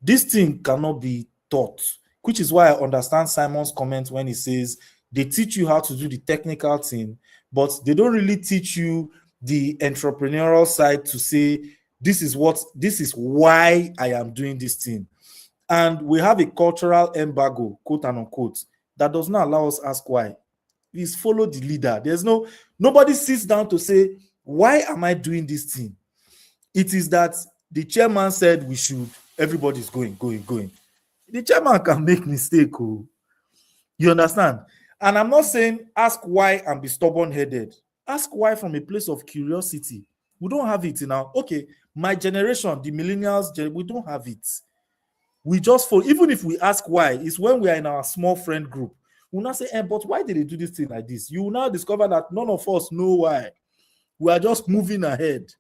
This thing cannot be taught, which is why I understand Simon's comment when he says they teach you how to do the technical thing, but they don't really teach you the entrepreneurial side to say, this is why I am doing this thing. And we have a cultural embargo, quote and unquote, that does not allow us to ask why. Please follow the leader. Nobody sits down to say, why am I doing this thing? It is that the chairman said we should, everybody's going. The chairman can make mistake. Oh. You understand? And I'm not saying ask why and be stubborn-headed. Ask why from a place of curiosity. We don't have it now. Okay, my generation, the millennials, we don't have it. We just follow. Even if we ask why, it's when we are in our small friend group. We'll not say, but why did they do this thing like this? You will now discover that none of us know why. We are just moving ahead.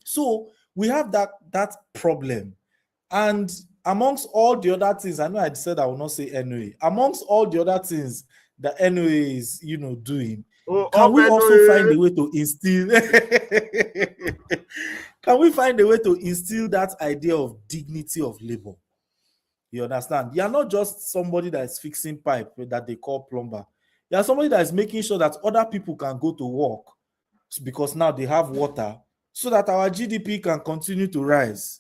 So we have that problem. And amongst all the other things, I know I said I will not say NOA. Amongst all the other things that NOA is, doing, can we also find a way to instill? Can we find a way to instill that idea of dignity of labor? You understand? You are not just somebody that is fixing pipe that they call plumber. You are somebody that is making sure that other people can go to work because now they have water, so that our GDP can continue to rise.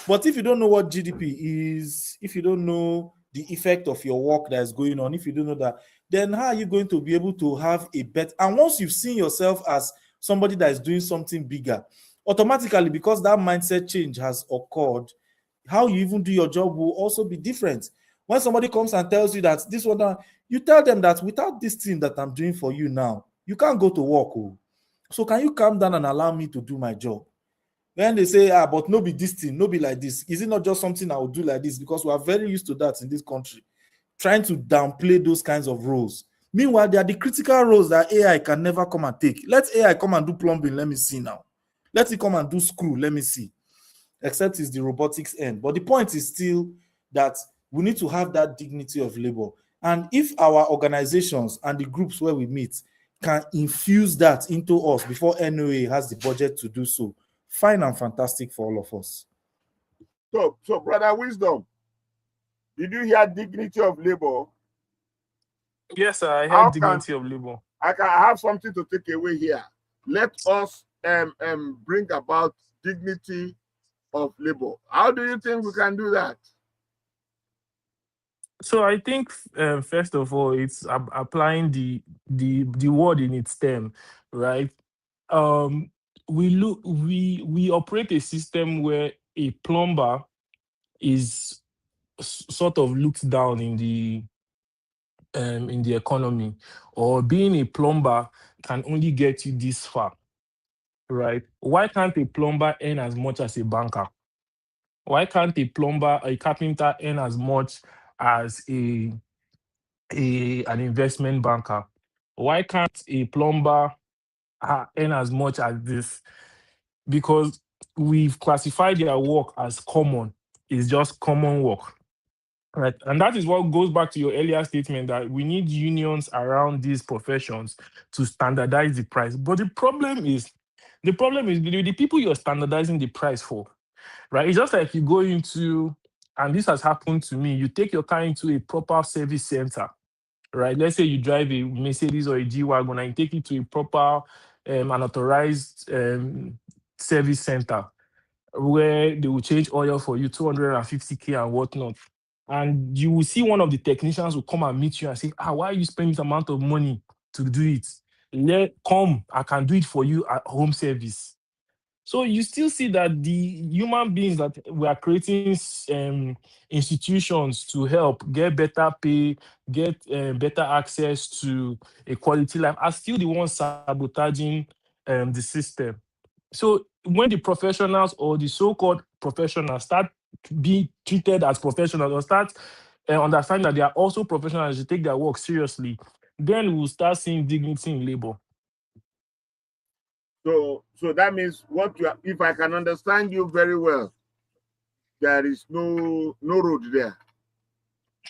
But if you don't know what GDP is, if you don't know the effect of your work that is going on, if you don't know that, then how are you going to be able to have a better? And once you've seen yourself as somebody that is doing something bigger, automatically, because that mindset change has occurred, how you even do your job will also be different. When somebody comes and tells you that this one, you tell them that without this thing that I'm doing for you now, you can't go to work. Oh. So can you calm down and allow me to do my job? Then they say, but no be this thing, no be like this. Is it not just something I will do like this? Because we are very used to that in this country, trying to downplay those kinds of roles. Meanwhile, there are the critical roles that AI can never come and take. Let AI come and do plumbing, let me see now. Let it come and do screw, let me see. Except it's the robotics end. But the point is still that we need to have that dignity of labor. And if our organizations and the groups where we meet can infuse that into us before NOA has the budget to do so, fine and fantastic for all of us.
So Brother Wisdom, did you hear dignity of labor?
Yes, sir, I heard dignity of labor.
I have something to take away here. Let us bring about dignity of labor. How do you think we can do that?
So I think first of all, it's applying the word in its term, right? We operate a system where a plumber is sort of looked down in the economy, or being a plumber can only get you this far, right? Why can't a plumber earn as much as a banker? Why can't a carpenter earn as much as an investment banker? Why can't a plumber earn as much as this? Because we've classified their work as common. It's just common work. Right. And that is what goes back to your earlier statement that we need unions around these professions to standardize the price. But the problem is the people you're standardizing the price for, right? It's just like you go into, and this has happened to me, you take your car into a proper service center, right? Let's say you drive a Mercedes or a G-Wagon and you take it to a proper an authorized service center where they will change oil for you, 250K and whatnot. And you will see one of the technicians will come and meet you and say, why are you spending this amount of money to do it? Come, I can do it for you at home service. So you still see that the human beings that we are creating institutions to help get better pay, get better access to a quality life are still the ones sabotaging the system. So when the professionals or the so-called professionals start being treated as professionals or start understanding that they are also professionals to take their work seriously, then we'll start seeing dignity in labor.
So that means if I can understand you very well, there is no road there.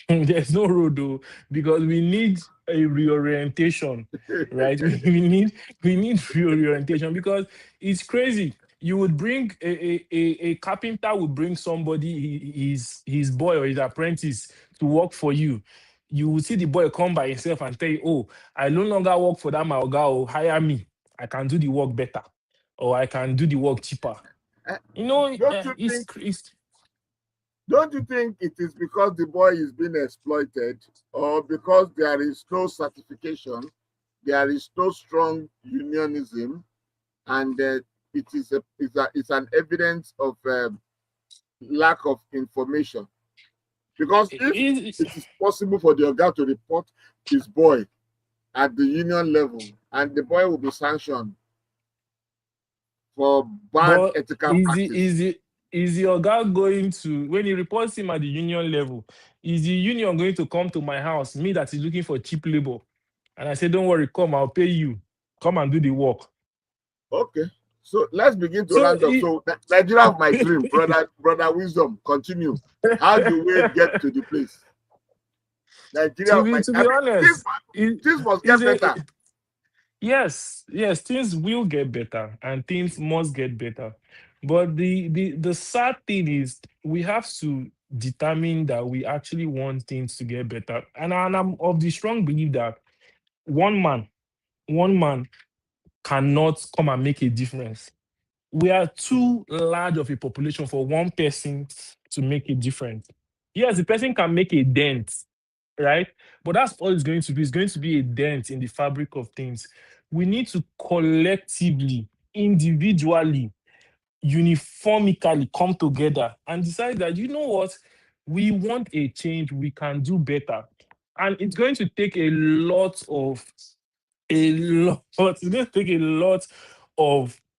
There's no road though, because we need a reorientation, right? we need reorientation because it's crazy. You would bring a carpenter would bring somebody, his boy or his apprentice to work for you. You will see the boy come by himself and tell you, oh, I no longer work for that my oga, oh, hire me. I can do the work better, or I can do the work cheaper.
Don't you think it is because the boy is being exploited, or because there is no certification, there is no strong unionism, and it's an evidence of lack of information? Because if it is possible for the oga to report his boy at the union level, and the boy will be sanctioned for bad ethical practice.
Is the oga going to, when he reports him at the union level, is the union going to come to my house, me that is looking for cheap labor, and I say, don't worry, come, I'll pay you. Come and do the work.
Okay. So let's begin to round up. So Nigeria of my dream, brother Wisdom, continue. How do we get to the place? Nigeria of my dream. To be honest, things must get better.
Yes, things will get better and things must get better. But the sad thing is we have to determine that we actually want things to get better. And I'm of the strong belief that one man cannot come and make a difference. We are too large of a population for one person to make a difference. Yes, the person can make a dent, right? But that's all it's going to be. It's going to be a dent in the fabric of things. We need to collectively, individually, uniformically come together and decide that, you know what, we want a change, we can do better. And it's going to take a lot of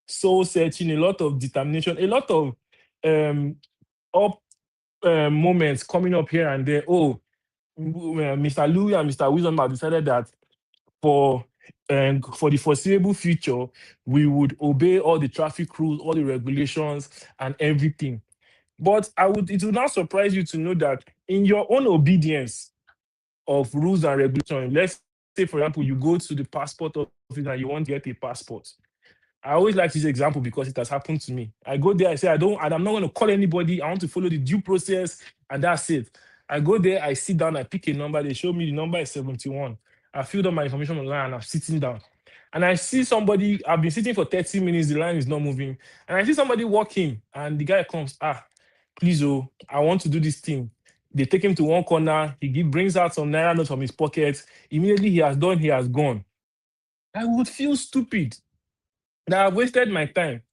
soul searching, a lot of determination, a lot of moments coming up here and there. Oh, Mr. Louis and Mr. Wisdom have decided that for the foreseeable future, we would obey all the traffic rules, all the regulations, and everything. But it will not surprise you to know that in your own obedience of rules and regulations, let's say, for example, you go to the passport office and you want to get a passport. I always like this example because it has happened to me. I go there, I say, I'm not going to call anybody. I want to follow the due process, and that's it. I go there, I sit down, I pick a number. They show me the number is 71. I filled up my information online and I'm sitting down. And I see somebody, I've been sitting for 30 minutes, the line is not moving. And I see somebody walking, and the guy comes, please, I want to do this thing. They take him to one corner, he brings out some naira notes from his pocket. Immediately he has gone. I would feel stupid that I've wasted my time.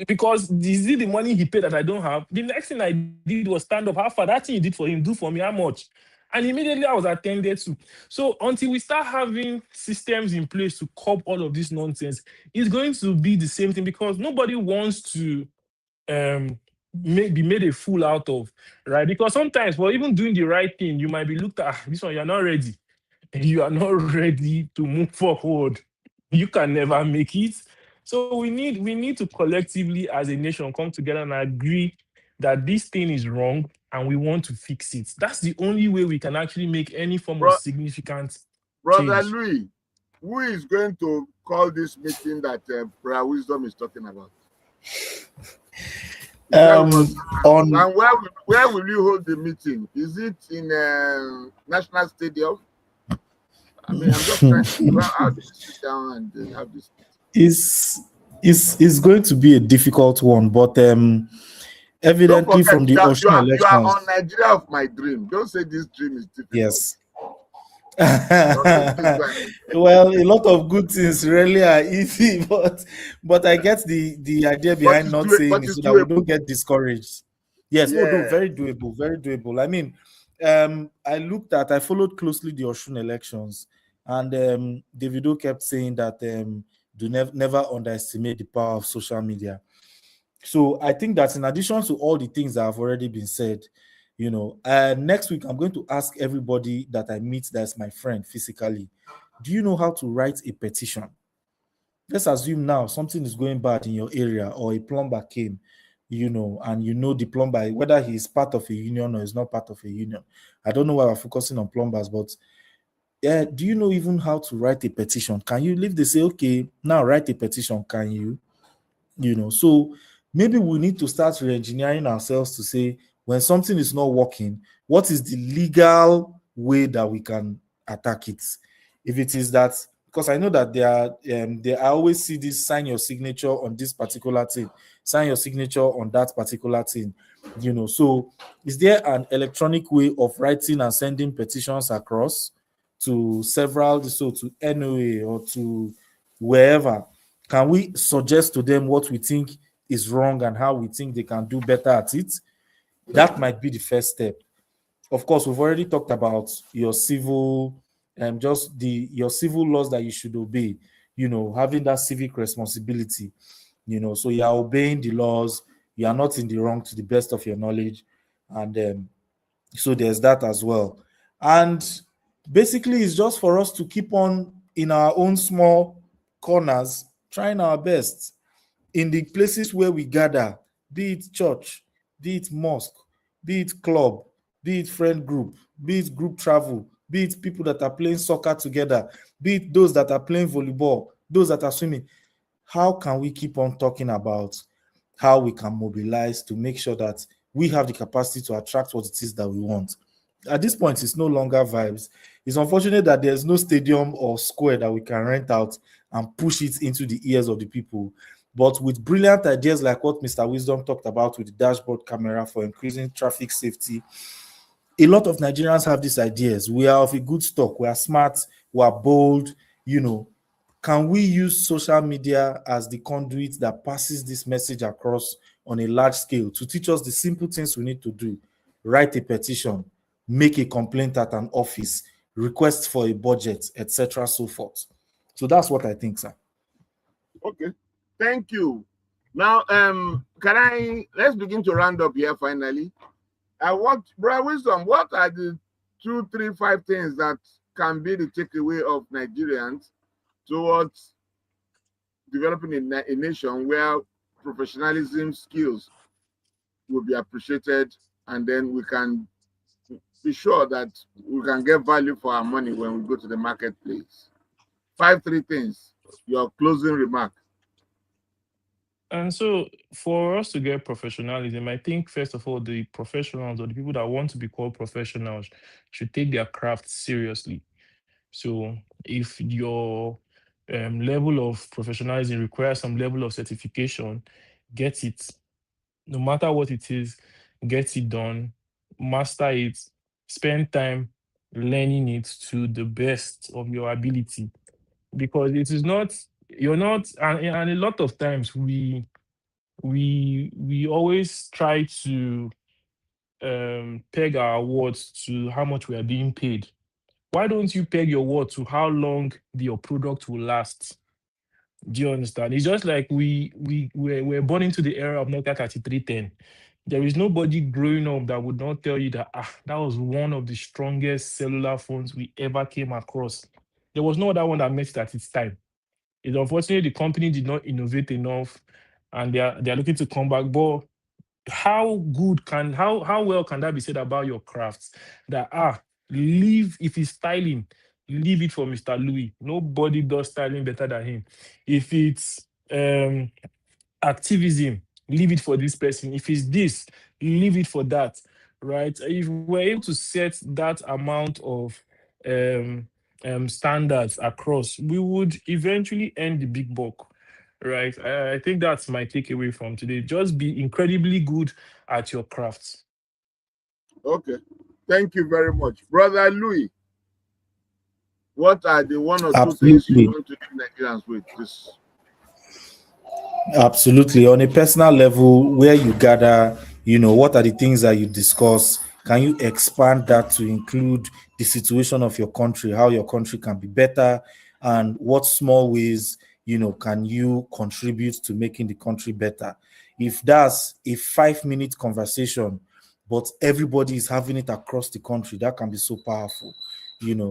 Because is it the money he paid that I don't have? The next thing I did was stand up. How far? That thing you did for him, do for me, how much? And immediately I was attended to. So until we start having systems in place to curb all of this nonsense, it's going to be the same thing, because nobody wants to be made a fool out of, right? Because sometimes for even doing the right thing, you might be looked at, this one, you're not ready. You are not ready to move forward. You can never make it. So we need to collectively as a nation come together and agree that this thing is wrong and we want to fix it. That's the only way we can actually make any form
Bro,
of significant
Brother
change.
Louis, who is going to call this meeting that Prayer Wisdom is talking about?
On
And where will you hold the meeting? Is it in National Stadium? I mean, I'm just trying to figure out how to sit down and have this.
is going to be a difficult one, but evidently from the Ocean
you are
elections,
on Nigeria of my dream. Don't say this dream is difficult.
yes.
Don't say this guy.
Well, a lot of good things really are easy, but I get the idea behind not saying it so that we don't get discouraged. Yes, oh no,
Yeah.
very doable, very doable. I mean, I followed closely the Ocean elections, and Davido kept saying that do never underestimate the power of social media. So I think that in addition to all the things that have already been said, next week I'm going to ask everybody that I meet that's my friend physically, do you know how to write a petition? Let's assume now something is going bad in your area, or a plumber came, and the plumber, whether he is part of a union or is not part of a union. I don't know why we're focusing on plumbers, but yeah, do you know even how to write a petition? Can you, if they say, okay, now write a petition, can you? So maybe we need to start re-engineering ourselves to say, when something is not working, what is the legal way that we can attack it? If it is that, because I know that I always see this: sign your signature on this particular thing, sign your signature on that particular thing. So is there an electronic way of writing and sending petitions across to to NOA or to wherever? Can we suggest to them what we think is wrong and how we think they can do better at it? That might be the first step. Of course, we've already talked about your civil your civil laws that you should obey, having that civic responsibility, so you are obeying the laws, you are not in the wrong to the best of your knowledge. And so there's that as well. And basically, it's just for us to keep on in our own small corners, trying our best in the places where we gather, be it church, be it mosque, be it club, be it friend group, be it group travel, be it people that are playing soccer together, be it those that are playing volleyball, those that are swimming. How can we keep on talking about how we can mobilize to make sure that we have the capacity to attract what it is that we want? At this point, it's no longer vibes. It's unfortunate that there's no stadium or square that we can rent out and push it into the ears of the people. But with brilliant ideas like what Mr. Wisdom talked about with the dashboard camera for increasing traffic safety, a lot of Nigerians have these ideas. We are of a good stock. We are smart. We are bold. Can we use social media as the conduit that passes this message across on a large scale to teach us the simple things we need to do? Write a petition, make a complaint at an office, request for a budget, etc., so forth. So that's what I think, sir.
Okay, thank you. Now, let's begin to round up here finally. Brother Wisdom, what are the 2, 3, 5 things that can be the takeaway of Nigerians towards developing a nation where professionalism skills will be appreciated, and then we can be sure that we can get value for our money when we go to the marketplace? 5, 3 things. Your closing remark.
And so, for us to get professionalism, I think first of all, the professionals or the people that want to be called professionals should take their craft seriously. So, if your level of professionalism requires some level of certification, get it. No matter what it is, get it done, master it, spend time learning it to the best of your ability. Because it is not, you're not, and a lot of times we always try to peg our words to how much we are being paid. Why don't you peg your word to how long your product will last? Do you understand? It's just like we're born into the era of Nokia 3310. There is nobody growing up that would not tell you that that was one of the strongest cellular phones we ever came across. There was no other one that met it at its time. It's unfortunate the company did not innovate enough, and they are looking to come back. But how well can that be said about your crafts? That leave, if it's styling, leave it for Mr. Louis. Nobody does styling better than him. If it's activism, leave it for this person. If it's this, leave it for that. Right? If we're able to set that amount of standards across, we would eventually earn the big buck. Right? I think that's my takeaway from today. Just be incredibly good at your crafts.
Okay. Thank you very much. Brother Louis, what are the one or two things you want to do Nigerians with this?
Absolutely. On a personal level, where you gather, what are the things that you discuss? Can you expand that to include the situation of your country, how your country can be better, and what small ways, can you contribute to making the country better? If that's a 5-minute conversation, but everybody is having it across the country, that can be so powerful.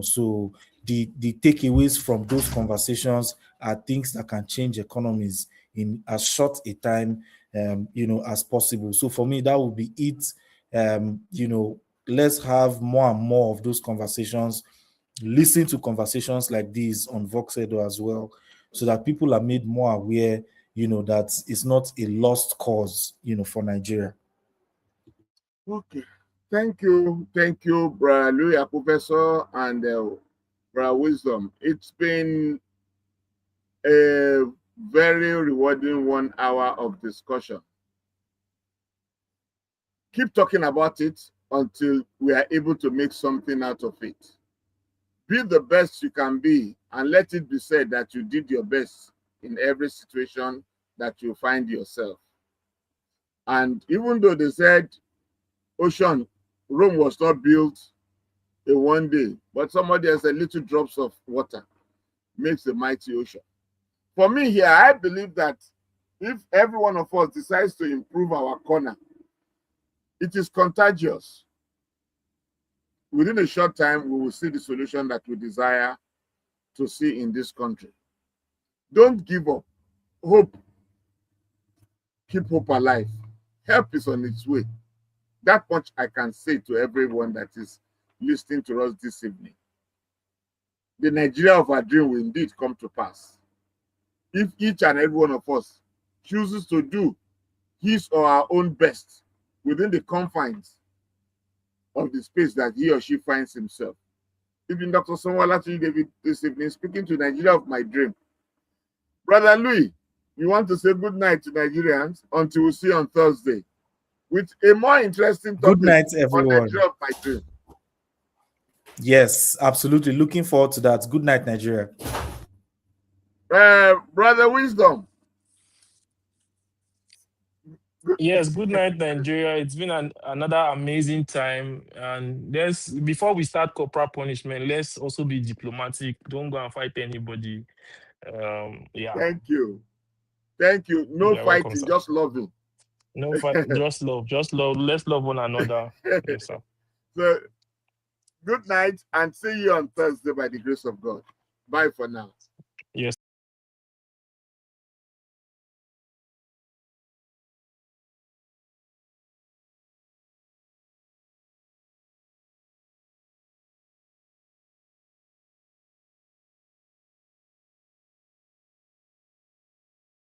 So the takeaways from those conversations are things that can change economies in as short a time as possible. So for me, that would be it. Let's have more and more of those conversations. Listen to conversations like these on Vox Edo as well, so that people are made more aware, that it's not a lost cause, for Nigeria.
Okay. Thank you, Brother Louis, Professor, and Brother Wisdom. It's been a very rewarding 1 hour of discussion. Keep talking about it until we are able to make something out of it. Be the best you can be, and let it be said that you did your best in every situation that you find yourself. And even though they said Rome was not built in one day, but somebody has a little drops of water makes a mighty ocean. For me here, I believe that if every one of us decides to improve our corner, it is contagious. Within a short time, we will see the solution that we desire to see in this country. Don't give up. Hope. Keep hope alive. Help is on its way. That much I can say to everyone that is listening to us this evening. The Nigeria of our dream will indeed come to pass if each and every one of us chooses to do his or our own best within the confines of the space that he or she finds himself. Even Dr. Samuel David this evening, speaking to Nigeria of my dream. Brother Louis, you want to say good night to Nigerians until we see you on Thursday with a more interesting topic.
Good night, everyone.
On Nigeria of my dream.
Yes, absolutely. Looking forward to that. Good night, Nigeria.
Brother Wisdom.
Yes, good night, Nigeria. It's been another amazing time. And before we start corporal punishment, let's also be diplomatic. Don't go and fight anybody. Yeah.
Thank you. No
You're
fighting,
welcome,
just loving.
No fight, just love. Let's love one another. Yes, sir.
So, good night and see you on Thursday by the grace of God. Bye for now.